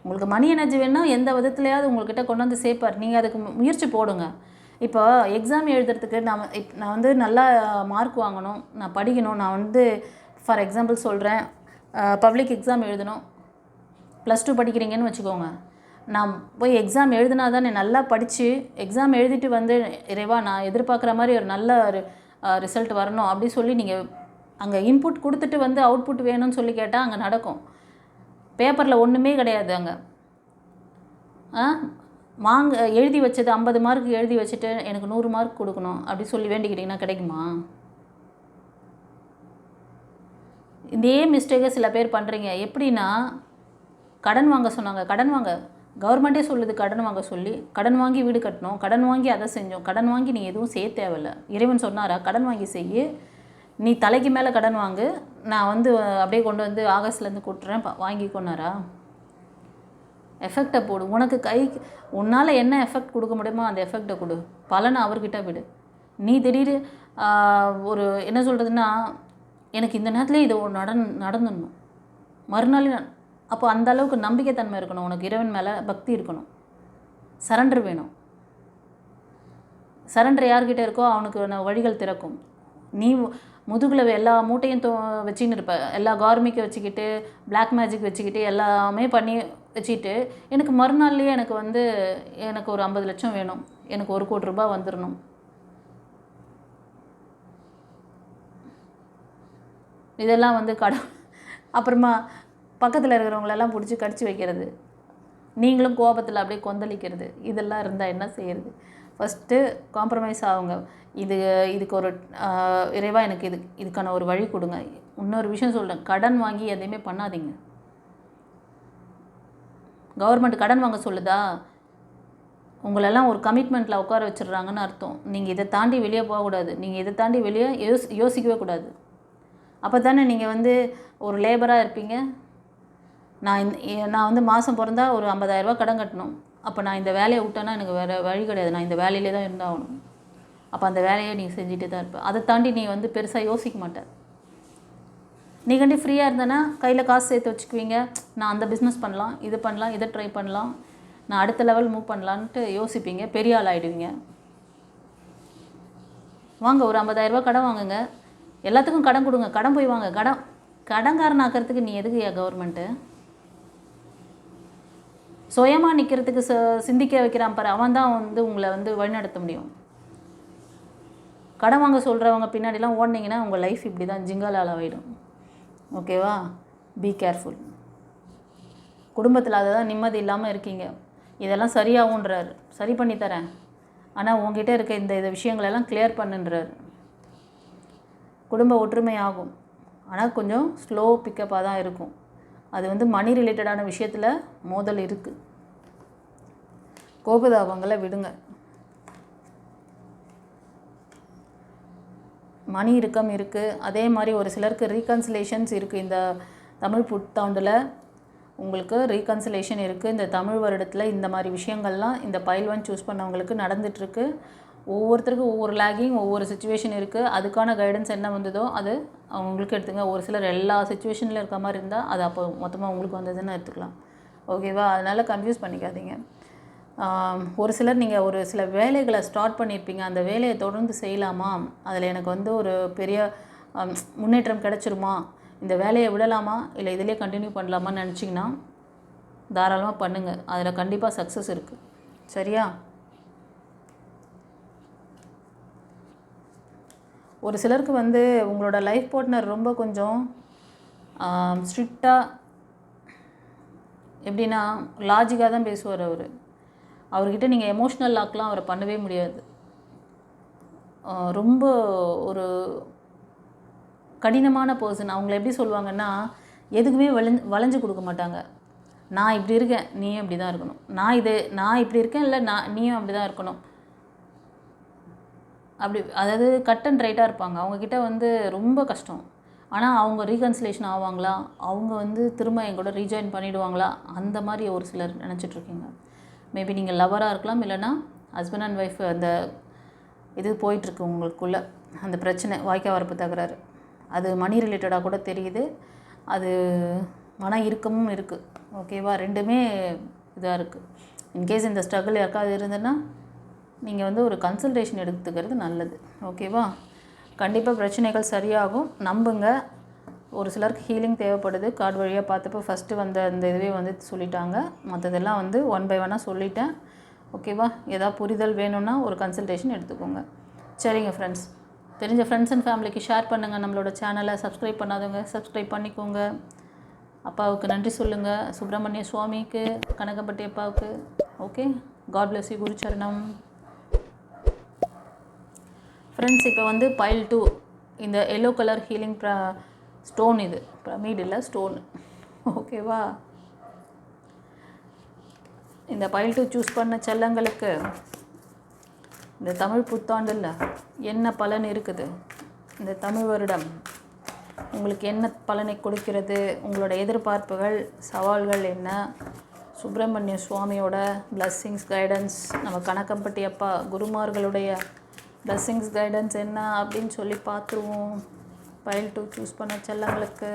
A: உங்களுக்கு மணி எனர்ஜி வேணுன்னா எந்த விதத்துலையாவது உங்கள்கிட்ட கொண்டு வந்து சேர்ப்பார். நீங்கள் அதுக்கு முயற்சி போடுங்க. இப்போ எக்ஸாம் எழுதுறதுக்கு நான் வந்து நல்லா மார்க் வாங்கணும், நான் படிக்கணும். நான் வந்து ஃபார் எக்ஸாம்பிள் சொல்கிறேன், பப்ளிக் எக்ஸாம் எழுதணும். +2 படிக்கிறீங்கன்னு வச்சுக்கோங்க. நான் போய் எக்ஸாம் எழுதினா தான் நல்லா படித்து எக்ஸாம் எழுதிட்டு வந்து இறைவா நான் எதிர்பார்க்குற மாதிரி ஒரு நல்ல ஒரு ரிசல்ட் வரணும் அப்படி சொல்லி நீங்கள் அங்கே இன்புட் கொடுத்துட்டு வந்து அவுட்புட் வேணும்னு சொல்லி கேட்டால் அங்கே நடக்கும். பேப்பரில் ஒன்றுமே கிடையாது. அங்கே எழுதி வச்சது 50 மார்க் எழுதி வச்சுட்டு எனக்கு 100 மார்க் கொடுக்கணும் அப்படி சொல்லி வேண்டிக்கிட்டிங்கன்னா கிடைக்குமா? இதே மிஸ்டேக்கை சில பேர் பண்ணுறீங்க. எப்படின்னா, கடன் வாங்க சொன்னாங்க, கடன் வாங்க, கவர்மெண்ட்டே சொல்லுது கடன் வாங்க சொல்லி, கடன் வாங்கி வீடு கட்டணும், கடன் வாங்கி அதை செஞ்சோம், கடன் வாங்கி நீ எதுவும் செய்ய தேவையில்லை. இறைவன் சொன்னாரா கடன் வாங்கி செய்ய? நீ தலைக்கு மேலே கடன் வாங்கு, நான் வந்து அப்படியே கொண்டு வந்து ஆகஸ்ட்லேருந்து கூட்டுறேன் வாங்கி கொண்டாரா? எஃபெக்டை போடு. உனக்கு உன்னால் என்ன எஃபெக்ட் கொடுக்க முடியுமோ அந்த எஃபெக்டை கொடு, பலனை அவர்கிட்ட விடு. நீ திடீர் ஒரு என்ன சொல்கிறதுன்னா, எனக்கு இந்த நேரத்தில் இது நடந்துடணும் மறுநாள். அப்போ அந்த அளவுக்கு நம்பிக்கைத்தன்மை இருக்கணும் உனக்கு, இறைவன் மேலே பக்தி இருக்கணும், சரண்டர் வேணும். சரண்டர் யார்கிட்ட இருக்கோ அவனுக்கு வழிகள் திறக்கும். நீ முதுகில் எல்லா மூட்டையும் வச்சுக்கின்னு இருப்ப, எல்லா கார்மிக்கை வச்சுக்கிட்டு, பிளாக் மேஜிக் வச்சுக்கிட்டு, எல்லாமே பண்ணி வச்சுக்கிட்டு, எனக்கு மறுநாள்லேயே எனக்கு வந்து எனக்கு ஒரு 50 லட்சம் வேணும், எனக்கு 1 கோடி ரூபாய் வந்துடணும். இதெல்லாம் வந்து அப்புறமா பக்கத்தில் இருக்கிறவங்களெல்லாம் பிடிச்சி கடிச்சு வைக்கிறது, நீங்களும் கோபத்தில் அப்படியே கொந்தளிக்கிறது, இதெல்லாம் இருந்தால் என்ன செய்கிறது? ஃபஸ்ட்டு காம்ப்ரமைஸ் ஆகுங்க. இதுக்கு ஒரு இறைவா எனக்கு இதுக்கான ஒரு வழி கொடுங்க. இன்னொரு விஷயம் சொல்கிறேன், கடன் வாங்கி எதையுமே பண்ணாதீங்க. கவர்மெண்ட் கடன் வாங்க சொல்லுதா, உங்களெல்லாம் ஒரு கமிட்மெண்ட்டில் உட்கார வச்சிடுறாங்கன்னு அர்த்தம். நீங்கள் இதை தாண்டி வெளியே போகக்கூடாது, நீங்கள் இதை தாண்டி வெளியே யோசிக்கவே கூடாது. அப்போ தானே நீங்கள் வந்து ஒரு லேபராக இருப்பீங்க. நான் வந்து மாதம் பிறந்தா ஒரு 50,000 ரூபா கடன் கட்டணும். அப்போ நான் இந்த வேலையை விட்டேன்னா எனக்கு வேறு வழி கிடையாது, நான் இந்த வேலையிலே தான் இருந்தாகணும். அப்போ அந்த வேலையை நீ செஞ்சுட்டு தான் இருப்ப. அதை தாண்டி நீ வந்து பெருசாக யோசிக்க மாட்டேன். நீ கண்டி ஃப்ரீயாக இருந்தேன்னா கையில் காசு சேர்த்து வச்சுக்குவீங்க. நான் அந்த பிஸ்னஸ் பண்ணலாம், இது பண்ணலாம், இதை ட்ரை பண்ணலாம், நான் அடுத்த லெவல் மூவ் பண்ணலான்ட்டு யோசிப்பீங்க, பெரிய ஆள் ஆகிடுவீங்க. வாங்க ஒரு 50,000 ரூபா கடன் வாங்குங்க, எல்லாத்துக்கும் கடன் கொடுங்க, கடன் போய் வாங்க. கடன்காரன் ஆக்கிறதுக்கு நீ எதுக்கு கவர்மெண்ட்டு? சுயமாக நிற்கிறதுக்கு சிந்திக்க வைக்கிறான் பாரு, அவன் தான் வந்து உங்களை வந்து வழிநடத்த முடியும். கடன் வாங்க சொல்கிறவங்க பின்னாடிலாம் ஓடினீங்கன்னா உங்கள் லைஃப் இப்படி தான் ஜிங்காலால் ஆகிடும். ஓகேவா? Be careful. குடும்பத்தில் அதை தான் நிம்மதி இல்லாமல் இருக்கீங்க. இதெல்லாம் சரியாகுன்றார், சரி பண்ணி தரேன், ஆனால் உங்ககிட்ட இருக்க இந்த விஷயங்களெல்லாம் கிளியர் பண்ணுன்றார். குடும்ப ஒற்றுமை ஆகும், ஆனால் கொஞ்சம் ஸ்லோ பிக்கப்பாக தான் இருக்கும். அது வந்து மணி ரிலேட்டடான விஷயத்தில் மோதல் இருக்குது. கோபதாபங்களை விடுங்க. மணி இறுக்கம் இருக்குது. அதே மாதிரி ஒரு சிலருக்கு ரீகன்சிலேஷன்ஸ் இருக்குது. இந்த தமிழ் புத்தாண்டில் உங்களுக்கு ரீகன்சிலேஷன் இருக்குது. இந்த தமிழ் வருடத்தில் இந்த மாதிரி விஷயங்கள்லாம் இந்த பைல் 1 சூஸ் பண்ணவங்களுக்கு நடந்துகிட்ருக்கு. ஒவ்வொருத்தருக்கும் ஒவ்வொரு லேகிங், ஒவ்வொரு சுச்சுவேஷன் இருக்குது. அதுக்கான கைடன்ஸ் என்ன வந்ததோ அது அவங்களுக்கு எடுத்துங்க. ஒரு சிலர் எல்லா சுச்சுவேஷனில் இருக்க மாதிரி இருந்தால் அது அப்போ மொத்தமாக உங்களுக்கு வந்ததுன்னு எடுத்துக்கலாம். ஓகேவா? அதனால் கன்ஃபியூஸ் பண்ணிக்காதீங்க. ஒரு சிலர் நீங்கள் ஒரு சில வேலைகளை ஸ்டார்ட் பண்ணியிருப்பீங்க. அந்த வேலையை தொடர்ந்து செய்யலாமா, அதில் எனக்கு வந்து ஒரு பெரிய முன்னேற்றம் கிடச்சிருமா, இந்த வேலையை விடலாமா இல்லை இதிலே கண்டினியூ பண்ணலாமான்னு நினச்சிங்கன்னா தாராளமாக பண்ணுங்கள். அதில் கண்டிப்பாக சக்ஸஸ் இருக்குது. சரியா? ஒரு சிலருக்கு வந்து உங்களோட லைஃப் பார்ட்னர் ரொம்ப கொஞ்சம் ஸ்ட்ரிக்டாக, எப்படின்னா லாஜிக்காக தான் பேசுவார். அவர்கிட்ட நீங்கள் எமோஷ்னல் லாக்லாம் அவரை பண்ணவே முடியாது. ரொம்ப ஒரு கடினமான பர்சன். அவங்கள எப்படி சொல்லுவாங்கன்னா, எதுக்குமே வளைஞ்சு கொடுக்க மாட்டாங்க. நான் இப்படி இருக்கேன், நீயும் அப்படி தான் இருக்கணும். நான் இப்படி இருக்கேன், இல்லை நீயும் அப்படி தான் இருக்கணும். அப்படி, அதாவது கட் அண்ட் ரைட்டாக இருப்பாங்க. அவங்கக்கிட்ட வந்து ரொம்ப கஷ்டம். ஆனால் அவங்க ரீகன்சிலேஷன் ஆவாங்களா, அவங்க வந்து திரும்ப என் கூட ரீஜாயின் பண்ணிவிடுவாங்களா, அந்த மாதிரி ஒரு சிலர் நினச்சிட்ருக்கீங்க. மேபி நீங்கள் லவராக இருக்கலாம், இல்லைனா ஹஸ்பண்ட் அண்ட் ஒய்ஃப் அந்த இது போயிட்டுருக்கு உங்களுக்குள்ளே, அந்த பிரச்சனை, வாய்க்கா வரப்பு தகராறு. அது மணி ரிலேட்டடாக கூட தெரியுது. அது மன இறுக்கமும் இருக்குது. ஓகேவா? ரெண்டுமே இதாக இருக்குது. இன்கேஸ் இந்த ஸ்ட்ரகிள் யாருக்காவது இருந்ததுன்னா நீங்கள் வந்து ஒரு கன்சல்டேஷன் எடுத்துக்கிறது நல்லது. ஓகேவா? கண்டிப்பாக பிரச்சனைகள் சரியாகும், நம்புங்க. ஒரு சிலருக்கு ஹீலிங் தேவைப்படுது. கார்டு வழியாக பார்த்தப்போ ஃபஸ்ட்டு வந்த அந்த இதுவே வந்து சொல்லிட்டாங்க. மற்றதெல்லாம் வந்து 1 by 1 சொல்லிட்டேன். ஓகேவா? ஏதாவது புரிதல் வேணும்னா ஒரு கன்சல்டேஷன் எடுத்துக்கோங்க. சரிங்க ஃப்ரெண்ட்ஸ், தெரிஞ்ச ஃப்ரெண்ட்ஸ் அண்ட் ஃபேமிலிக்கு ஷேர் பண்ணுங்கள். நம்மளோட சேனலை சப்ஸ்கிரைப் பண்ணாதவங்க சப்ஸ்கிரைப் பண்ணிக்கோங்க. அப்பாவுக்கு நன்றி சொல்லுங்கள், சுப்பிரமணிய சுவாமிக்கு, கனகம்பட்டி அப்பாவுக்கு. Okay, God bless you. குருச்சரணம். ஃப்ரெண்ட்ஸ், இப்போ வந்து பைல் 2 இந்த எல்லோ கலர் ஹீலிங் ஸ்டோன், இது பிரமிட் இல்லை, ஸ்டோன். ஓகேவா? இந்த பைல் 2 சூஸ் பண்ண செல்லங்களுக்கு இந்த தமிழ் புத்தாண்டில் என்ன பலன் இருக்குது, இந்த தமிழ் வருடம் உங்களுக்கு என்ன பலனை கொடுக்கிறது, உங்களோட எதிர்பார்ப்புகள், சவால்கள் என்ன, சுப்பிரமணிய சுவாமியோட பிளஸ்ஸிங்ஸ், கைடன்ஸ், நம்ம கனகம்பட்டி அப்பா குருமார்களுடைய பிளஸ்ஸிங்ஸ், கைடன்ஸ் என்ன அப்படின்னு சொல்லி பார்த்துருவோம். பைல் 2 சூஸ் பண்ண செல்லங்களுக்கு.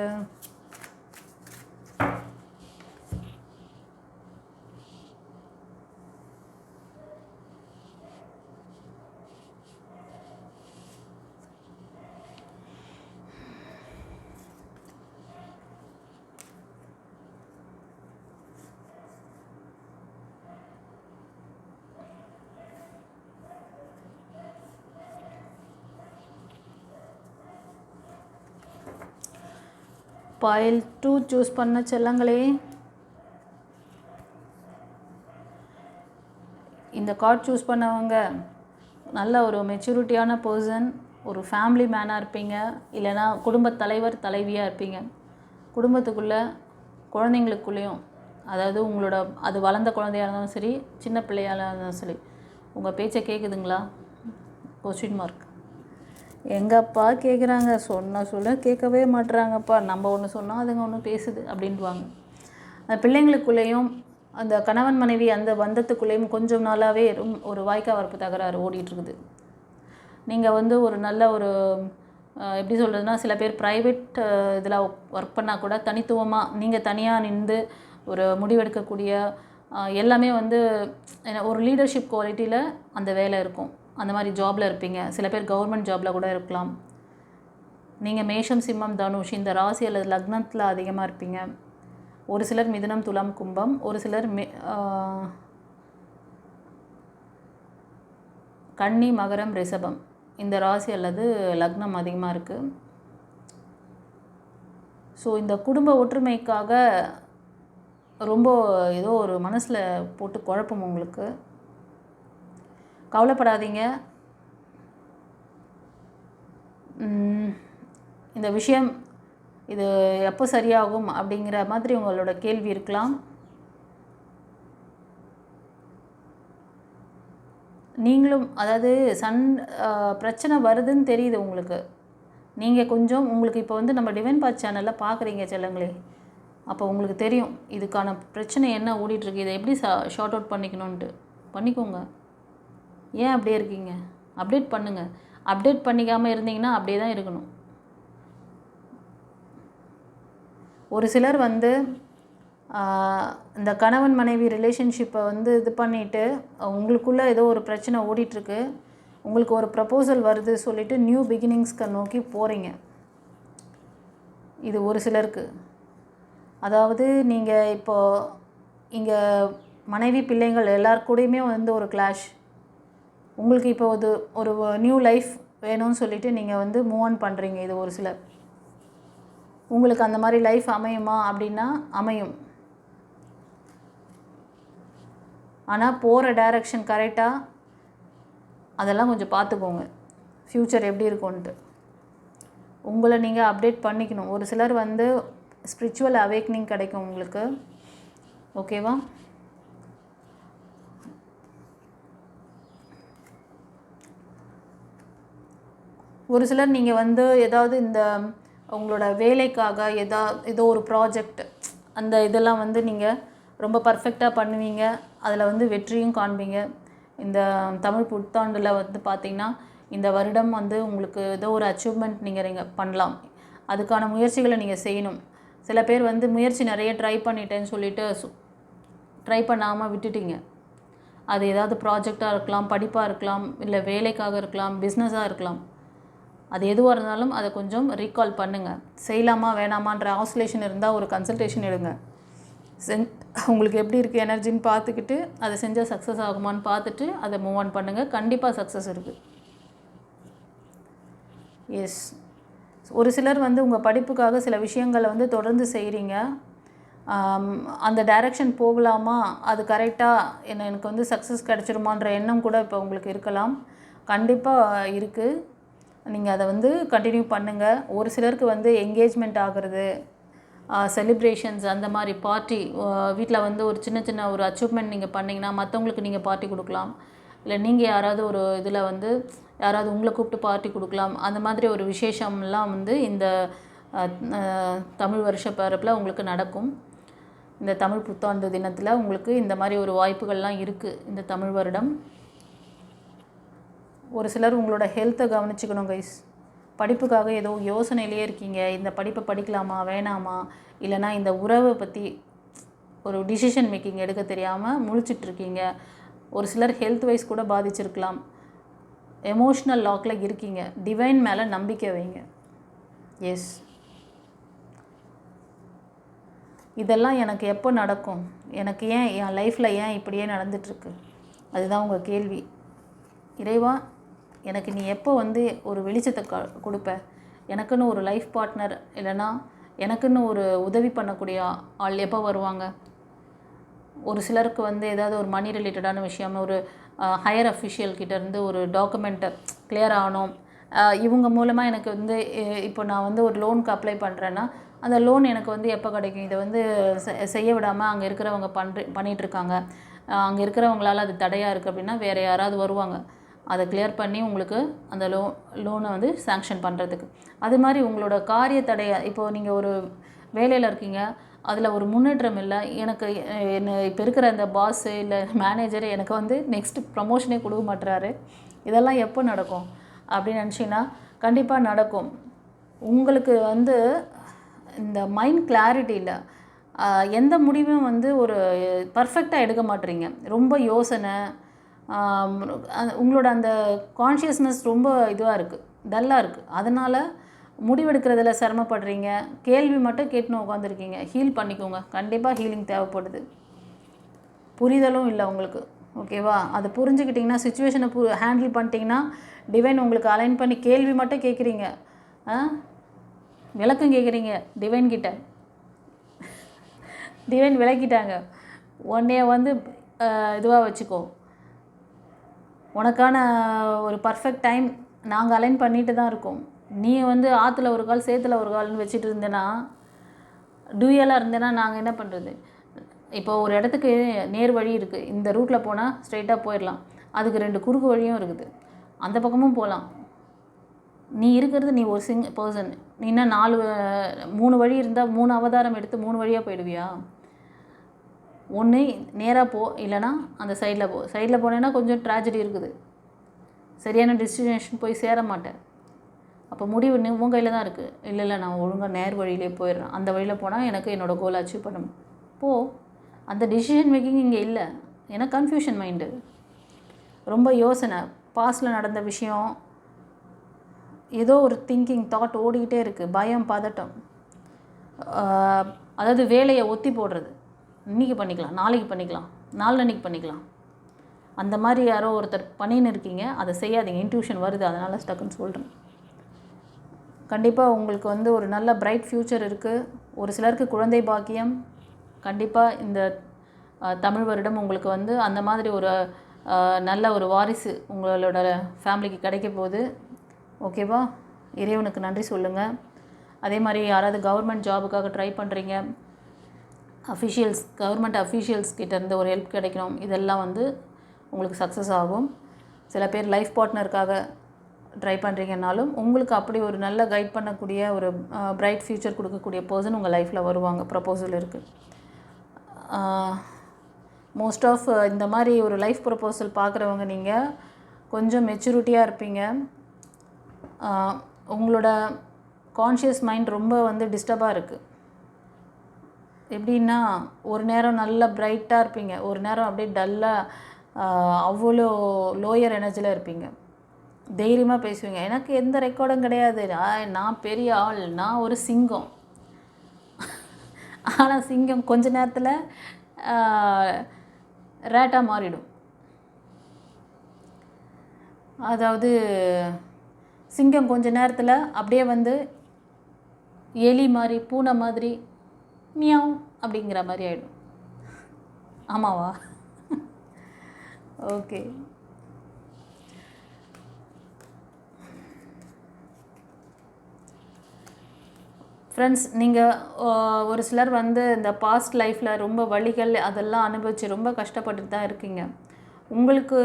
A: பைல் 2 சூஸ் பண்ண செல்லங்களே, இந்த கார்டு சூஸ் பண்ணவங்க நல்ல ஒரு மெச்சூரிட்டியான பர்சன், ஒரு ஃபேமிலி மேனாக இருப்பீங்க, இல்லைனா குடும்பத் தலைவர் தலைவியாக இருப்பீங்க. குடும்பத்துக்குள்ளே குழந்தைங்களுக்குள்ளேயும், அதாவது உங்களோட அது வளர்ந்த குழந்தையாக இருந்தாலும் சரி, சின்ன பிள்ளையாக இருந்தாலும் சரி, உங்கள் பேச்சை கேட்குதுங்களா? Question mark. எங்கப்பா கேட்குறாங்க, சொல்ல கேட்கவே மாட்டுறாங்கப்பா, நம்ம ஒன்று சொன்னால் அதுங்க ஒன்று பேசுது அப்படின்வாங்க. அந்த பிள்ளைங்களுக்குள்ளேயும் அந்த கணவன் மனைவி அந்த பந்தத்துக்குள்ளேயும் கொஞ்சம் நாளாகவே ஒரு வாய்க்கா வரப்பு தகராறு ஓடிட்டுருக்குது. நீங்கள் வந்து ஒரு நல்ல ஒரு எப்படி சொல்கிறதுனா, சில பேர் ப்ரைவேட் இதில் ஒர்க் பண்ணால் கூட தனித்துவமாக நீங்கள் தனியாக நின்று ஒரு முடிவெடுக்கக்கூடிய எல்லாமே வந்து ஒரு லீடர்ஷிப் குவாலிட்டியில் அந்த வேலை இருக்கும். அந்த மாதிரி ஜாபில் இருப்பீங்க. சில பேர் கவர்மெண்ட் ஜாபில் கூட இருக்கலாம். நீங்கள் மேஷம், சிம்மம், தனுஷ் இந்த ராசி அல்லது லக்னத்தில் அதிகமாக இருப்பீங்க. ஒரு சிலர் மிதுனம், துலாம், கும்பம், ஒரு சிலர் கன்னி, மகரம், ரிஷபம் இந்த ராசி அல்லது லக்னம் அதிகமாக இருக்குது. ஸோ இந்த குடும்ப ஒற்றுமைக்காக ரொம்ப ஏதோ ஒரு மனசில் போட்டு குழப்பம் உங்களுக்கு. கவலைப்படாதீங்க. இந்த விஷயம் இது எப்போ சரியாகும் அப்படிங்கிற மாதிரி உங்களோட கேள்வி இருக்கலாம். நீங்களும் அதாவது பிரச்சனை வருதுன்னு தெரியுது உங்களுக்கு. நீங்கள் கொஞ்சம் உங்களுக்கு இப்போ வந்து நம்ம டிவைன் பாத் சேனலில் பார்க்குறீங்க செல்லங்களே, அப்போ உங்களுக்கு தெரியும் இதுக்கான பிரச்சனை என்ன ஓடிட்டுருக்கு, இதை எப்படி ஷார்ட் அவுட் பண்ணிக்கணுன்ட்டு. பண்ணிக்கோங்க. ஏன் அப்படியே இருக்கீங்க? அப்டேட் பண்ணுங்கள். அப்டேட் பண்ணிக்காமல் இருந்தீங்கன்னா அப்படியே தான் இருக்கணும். ஒரு சிலர் வந்து இந்த கணவன் மனைவி ரிலேஷன்ஷிப்பை வந்து இது பண்ணிவிட்டு உங்களுக்குள்ளே ஏதோ ஒரு பிரச்சனை ஓடிட்டுருக்கு, உங்களுக்கு ஒரு ப்ரப்போசல் வருது சொல்லிவிட்டு நியூ பிகினிங்ஸ்க்கு நோக்கி போகிறீங்க. இது ஒரு சிலருக்கு. அதாவது நீங்கள் இப்போது இங்கே மனைவி பிள்ளைங்கள் எல்லாருக்கூடையுமே வந்து ஒரு கிளாஷ். உங்களுக்கு இப்போ ஒரு நியூ லைஃப் வேணும்னு சொல்லிவிட்டு நீங்கள் வந்து மூவ் ஆன் பண்ணுறீங்க. இது ஒரு சிலர். உங்களுக்கு அந்த மாதிரி லைஃப் அமையுமா அப்படின்னா அமையும். ஆனால் போகிற டைரக்ஷன் கரெக்டாக அதெல்லாம் கொஞ்சம் பார்த்துக்கோங்க. ஃப்யூச்சர் எப்படி இருக்கும்ன்ட்டு உங்களை நீங்கள் அப்டேட் பண்ணிக்கணும். ஒரு சிலர் வந்து ஸ்பிரிச்சுவல் அவேக்னிங் கிடைக்கும் உங்களுக்கு. ஓகேவா? ஒரு சிலர் நீங்கள் வந்து ஏதாவது இந்த உங்களோட வேலைக்காக ஏதோ ஒரு ப்ராஜெக்ட் அந்த இதெல்லாம் வந்து நீங்கள் ரொம்ப பர்ஃபெக்டாக பண்ணுவீங்க. அதில் வந்து வெற்றியும் காண்பீங்க. இந்த தமிழ் புத்தாண்டில் வந்து பார்த்திங்கன்னா இந்த வருடம் வந்து உங்களுக்கு ஏதோ ஒரு அச்சீவ்மெண்ட் நீங்கள் பண்ணலாம். அதுக்கான முயற்சிகளை நீங்கள் செய்யணும். சில பேர் வந்து முயற்சி நிறைய ட்ரை பண்ணிட்டேன்னு சொல்லிவிட்டு ட்ரை பண்ணாமல் விட்டுட்டீங்க. அது ஏதாவது ப்ராஜெக்டாக இருக்கலாம், படிப்பாக இருக்கலாம், இல்லை வேலைக்காக இருக்கலாம், பிஸ்னஸாக இருக்கலாம். அது எதுவாக இருந்தாலும் அதை கொஞ்சம் ரீகால் பண்ணுங்கள். செய்யலாமா வேணாமான்ற ஆசோலேஷன் இருந்தால் ஒரு கன்சல்டேஷன் எடுங்க. உங்களுக்கு எப்படி இருக்குது எனர்ஜின்னு பார்த்துக்கிட்டு அதை செஞ்சால் சக்ஸஸ் ஆகுமான்னு பார்த்துட்டு அதை மூவ் ஆன் பண்ணுங்கள். கண்டிப்பாக சக்ஸஸ் இருக்குது. எஸ், ஒரு சிலர் வந்து உங்கள் படிப்புக்காக சில விஷயங்களை வந்து தொடர்ந்து செய்கிறீங்க. அந்த டைரக்ஷன் போகலாமா, அது கரெக்டாக எனக்கு வந்து சக்ஸஸ் கிடச்சிருமான்ற எண்ணம் கூட இப்போ உங்களுக்கு இருக்கலாம். கண்டிப்பாக இருக்குது. நீங்கள் அதை வந்து கண்டினியூ பண்ணுங்கள். ஒரு சிலருக்கு வந்து என்கேஜ்மெண்ட் ஆகிறது, செலிப்ரேஷன்ஸ், அந்த மாதிரி பார்ட்டி, வீட்டில் வந்து ஒரு சின்ன ஒரு அச்சீவ்மெண்ட் நீங்கள் பண்ணிங்கன்னா மற்றவங்களுக்கு நீங்கள் பார்ட்டி கொடுக்கலாம். இல்லை நீங்கள் யாராவது ஒரு இதில் வந்து யாராவது உங்களை கூப்பிட்டு பார்ட்டி கொடுக்கலாம். அந்த மாதிரி ஒரு விசேஷம்லாம் வந்து இந்த தமிழ் வருஷ பிறப்பில் உங்களுக்கு நடக்கும். இந்த தமிழ் புத்தாண்டு தினத்தில் உங்களுக்கு இந்த மாதிரி ஒரு வாய்ப்புகள்லாம் இருக்குது இந்த தமிழ் வருடம். ஒரு சிலர் உங்களோட ஹெல்த்தை கவனிச்சுக்கணும் கைஸ். படிப்புக்காக ஏதோ யோசனையிலே இருக்கீங்க. இந்த படிப்பை படிக்கலாமா வேணாமா, இல்லைனா இந்த உறவை பற்றி ஒரு டிசிஷன் மேக்கிங் எடுக்க தெரியாமல் முழிச்சிட்ருக்கீங்க. ஒரு சிலர் ஹெல்த் வைஸ் கூட பாதிச்சிருக்கலாம். எமோஷ்னல் லாக்கில் இருக்கீங்க. டிவைன் மேலே நம்பிக்கை வைங்க. எஸ், இதெல்லாம் எனக்கு எப்போ நடக்கும், எனக்கு ஏன் என் லைஃப்பில் ஏன் இப்படியே நடந்துகிட்ருக்கு, அதுதான் உங்கள் கேள்வி. இறைவா, எனக்கு நீ எப்போ வந்து ஒரு வெளிச்சத்தை கொடுப்ப, எனக்குன்னு ஒரு லைஃப் பார்ட்னர் இல்லைனா எனக்குன்னு ஒரு உதவி பண்ணக்கூடிய ஆள் எப்போ வருவாங்க? ஒரு சிலருக்கு வந்து ஏதாவது ஒரு மணி ரிலேட்டடான விஷயம், ஒரு ஹையர் அஃபிஷியல்கிட்டேருந்து ஒரு டாக்குமெண்ட்டை கிளியர் ஆகணும், இவங்க மூலமாக எனக்கு வந்து இப்போ நான் வந்து ஒரு லோனுக்கு அப்ளை பண்ணுறேன்னா அந்த லோன் எனக்கு வந்து எப்போ கிடைக்கும், இதை வந்து செய்ய விடாமல் அங்கே இருக்கிறவங்க பண்ணிகிட்ருக்காங்க, அங்கே இருக்கிறவங்களால் அது தடையாக இருக்குது அப்படின்னா வேறு யாராவது வருவாங்க அதை கிளியர் பண்ணி உங்களுக்கு அந்த லோனை வந்து சேங்ஷன் பண்ணுறதுக்கு. அது மாதிரி உங்களோட காரிய தடையை, இப்போது நீங்கள் ஒரு வேலையில் இருக்கீங்க, அதில் ஒரு முன்னேற்றம் இல்லை, எனக்கு இப்போ இருக்கிற அந்த பாஸு இல்லை மேனேஜர் எனக்கு வந்து நெக்ஸ்ட்டு ப்ரமோஷனே கொடுக்க மாட்டுறாரு, இதெல்லாம் எப்போ நடக்கும் அப்படின்னு நினச்சிங்கன்னா கண்டிப்பாக நடக்கும். உங்களுக்கு வந்து இந்த மைண்ட் கிளாரிட்டி இல்லை, எந்த முடிவும் வந்து ஒரு பர்ஃபெக்டாக எடுக்க மாட்டேறீங்க, ரொம்ப யோசனை, உங்களோட அந்த கான்ஷியஸ்னஸ் ரொம்ப இதுவாக இருக்குது, டல்லாக இருக்குது, அதனால் முடிவெடுக்கிறதுல சிரமப்படுறீங்க. கேள்வி மட்டும் கேட்டுன்னு உட்காந்துருக்கீங்க. ஹீல் பண்ணிக்கோங்க. கண்டிப்பாக ஹீலிங் தேவைப்படுது. புரிதலும் இல்லை உங்களுக்கு. ஓகேவா? அதை புரிஞ்சுக்கிட்டிங்கன்னா, சுச்சுவேஷனை ஹேண்டில் பண்ணிட்டீங்கன்னா, டிவைன் உங்களுக்கு அலைன் பண்ணி கேள்வி மட்டும் கேட்குறீங்க, விளக்கம் கேட்குறீங்க டிவைன் கிட்ட. டிவைன் விளக்கிட்டாங்க. உன்னைய வந்து இதுவாக வச்சுக்கோ, உனக்கான ஒரு பர்ஃபெக்ட் டைம் நாங்கள் அலைன் பண்ணிட்டு தான் இருக்கோம். நீ வந்து ஆற்றுல ஒரு கால் சேத்துல ஒரு கால்னு வச்சுட்டு இருந்தேன்னா, டூயலாக இருந்தேன்னா நாங்கள் என்ன பண்ணுறது? இப்போ ஒரு இடத்துக்கு நேர் வழி இருக்குது, இந்த ரூட்டில் போனால் ஸ்ட்ரைட்டாக போயிடலாம். அதுக்கு 2 குறுக்கு வழியும் இருக்குது, அந்த பக்கமும் போகலாம். நீ இருக்கிறது நீ ஒரு பர்சன். நீ என்ன 3 வழி இருந்தால் 3 அவதாரம் எடுத்து 3 வழியாக போயிடுவியா? ஒன்று நேராக போ, இல்லைனா அந்த சைடில் போ. சைடில் போனேன்னா கொஞ்சம் ட்ராஜடி இருக்குது, சரியான டெஸ்டினேஷன் போய் சேர மாட்டேன். அப்போ முடிவு உன் கையில் தான் இருக்குது. இல்லை நான் ஒழுங்காக நேர் வழியிலே போயிடுறேன், அந்த வழியில் போனால் எனக்கு என்னோடய கோலை அச்சீவ் பண்ணணும். போ. அந்த டெசிஷன் மேக்கிங் இங்கே இல்லை. ஏன்னா கன்ஃபியூஷன் மைண்டு, ரொம்ப யோசனை, பாஸ்டில் நடந்த விஷயம், ஏதோ ஒரு திங்கிங் தாட் ஓடிக்கிட்டே இருக்குது, பயம், பதட்டம். அதாவது வேலையை ஒத்தி போடுறது, இன்றைக்கி பண்ணிக்கலாம், நாளைக்கு பண்ணிக்கலாம், நாளன்னைக்கு பண்ணிக்கலாம், அந்த மாதிரி யாரோ ஒருத்தர் பண்ணின்னு இருக்கீங்க. அதை செய்யாதீங்க. இன்ட்யூஷன் வருது, அதனால் ஸ்டக்குன்னு சொல்கிறேன். கண்டிப்பாக உங்களுக்கு வந்து ஒரு நல்ல பிரைட் ஃப்யூச்சர் இருக்குது. ஒரு சிலருக்கு குழந்தை பாக்கியம் கண்டிப்பாக இந்த தமிழ் வருடம் உங்களுக்கு வந்து அந்த மாதிரி ஒரு நல்ல ஒரு வாரிசு உங்களோட ஃபேமிலிக்கு கிடைக்க போகுது. ஓகேவா? இறைவனுக்கு நன்றி சொல்லுங்கள். அதே மாதிரி யாராவது கவர்மெண்ட் ஜாபுக்காக ட்ரை பண்ணுறீங்க, கவர்மெண்ட் அஃபீஷியல்ஸ் கிட்டேருந்து ஒரு ஹெல்ப் கிடைக்கணும், இதெல்லாம் வந்து உங்களுக்கு சக்ஸஸ் ஆகும். சில பேர் லைஃப் பார்ட்னருக்காக ட்ரை பண்ணுறீங்கன்னாலும் உங்களுக்கு அப்படி ஒரு நல்ல கைட் பண்ணக்கூடிய ஒரு பிரைட் ஃப்யூச்சர் கொடுக்கக்கூடிய பர்சன் உங்கள் லைஃப்பில் வருவாங்க. ப்ரப்போசல் இருக்குது. மோஸ்ட் ஆஃப் இந்த மாதிரி ஒரு லைஃப் ப்ரப்போசல் பார்க்குறவங்க நீங்கள் கொஞ்சம் மெச்சூரிட்டியாக இருப்பீங்க. உங்களோட கான்ஷியஸ் மைண்ட் ரொம்ப வந்து டிஸ்டர்பாக இருக்குது. எப்படின்னா ஒரு நேரம் நல்லா பிரைட்டாக இருப்பீங்க, ஒரு நேரம் அப்படியே டல்லாக அவ்வளோ லோயர் எனர்ஜியில் இருப்பீங்க. தைரியமாக பேசுவீங்க, எனக்கு எந்த ரெக்கார்டும் கிடையாது, நான் பெரிய ஆள், நான் ஒரு சிங்கம். ஆனால் சிங்கம் கொஞ்ச நேரத்தில் ரேட்டாக மாறிடும். அதாவது சிங்கம் கொஞ்ச நேரத்தில் அப்படியே வந்து எலி மாதிரி, பூனை மாதிரி, மியாவ் அப்படிங்கிற மாதிரி ஆகிடும். ஆமாவா? ஓகே. ஃப்ரெண்ட்ஸ், நீங்கள் ஒரு சிலர் வந்து இந்த பாஸ்ட் லைஃப்பில் ரொம்ப வலிகள் அதெல்லாம் அனுபவித்து ரொம்ப கஷ்டப்பட்டுட்டு தான் இருக்கீங்க. உங்களுக்கு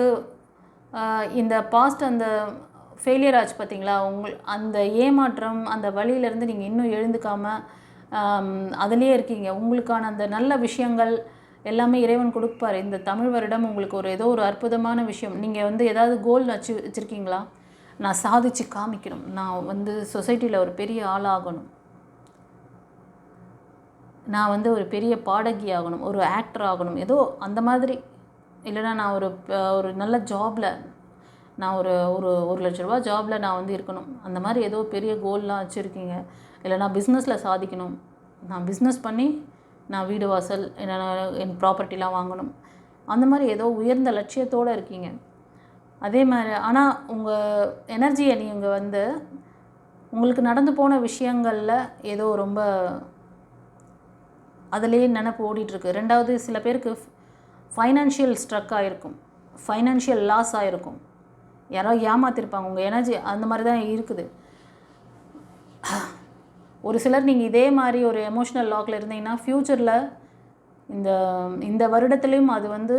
A: இந்த பாஸ்ட் அந்த ஃபெயிலியர் ஆச்சு பார்த்தீங்களா, அந்த ஏமாற்றம், அந்த வலியிலேருந்து நீங்கள் இன்னும் எழுந்துக்காமல் அதிலே இருக்கீங்க. உங்களுக்கான அந்த நல்ல விஷயங்கள் எல்லாமே இறைவன் கொடுப்பார். இந்த தமிழ் வருடம் உங்களுக்கு ஏதோ ஒரு அற்புதமான விஷயம். நீங்கள் வந்து ஏதாவது கோல் வச்சுருக்கீங்களா? நான் சாதித்து காமிக்கணும், நான் வந்து சொசைட்டியில் ஒரு பெரிய ஆளாகணும், நான் வந்து ஒரு பெரிய பாடகி ஆகணும், ஒரு ஆக்டர் ஆகணும், ஏதோ அந்த மாதிரி. இல்லைனா நான் ஒரு நல்ல ஜாபில், நான் ஒரு ஒரு 1,00,000 ரூபா ஜாபில் நான் வந்து இருக்கணும், அந்த மாதிரி ஏதோ பெரிய கோல்லாம் வச்சுருக்கீங்க. இல்லை நான் பிஸ்னஸில் சாதிக்கணும், நான் பிஸ்னஸ் பண்ணி நான் வீடு வாசல் என் ப்ராப்பர்ட்டிலாம் வாங்கணும், அந்த மாதிரி ஏதோ உயர்ந்த லட்சியத்தோடு இருக்கீங்க. அதே மாதிரி ஆனால் உங்கள் எனர்ஜியை நீங்கள் வந்து உங்களுக்கு நடந்து போன விஷயங்களில் ஏதோ ரொம்ப அதிலே நினப்பு ஓடிட்டுருக்கு. ரெண்டாவது, சில பேருக்கு ஃபைனான்ஷியல் ஸ்ட்ரக் ஆகிருக்கும், ஃபைனான்ஷியல் லாஸ் ஆகிருக்கும், யாரோ ஏமாற்றிருப்பாங்க. உங்கள் எனர்ஜி அந்த மாதிரி தான் இருக்குது. ஒரு சிலர் நீங்கள் இதே மாதிரி ஒரு எமோஷ்னல் லாக்கில் இருந்தீங்கன்னா ஃப்யூச்சரில் இந்த வருடத்துலேயும் அது வந்து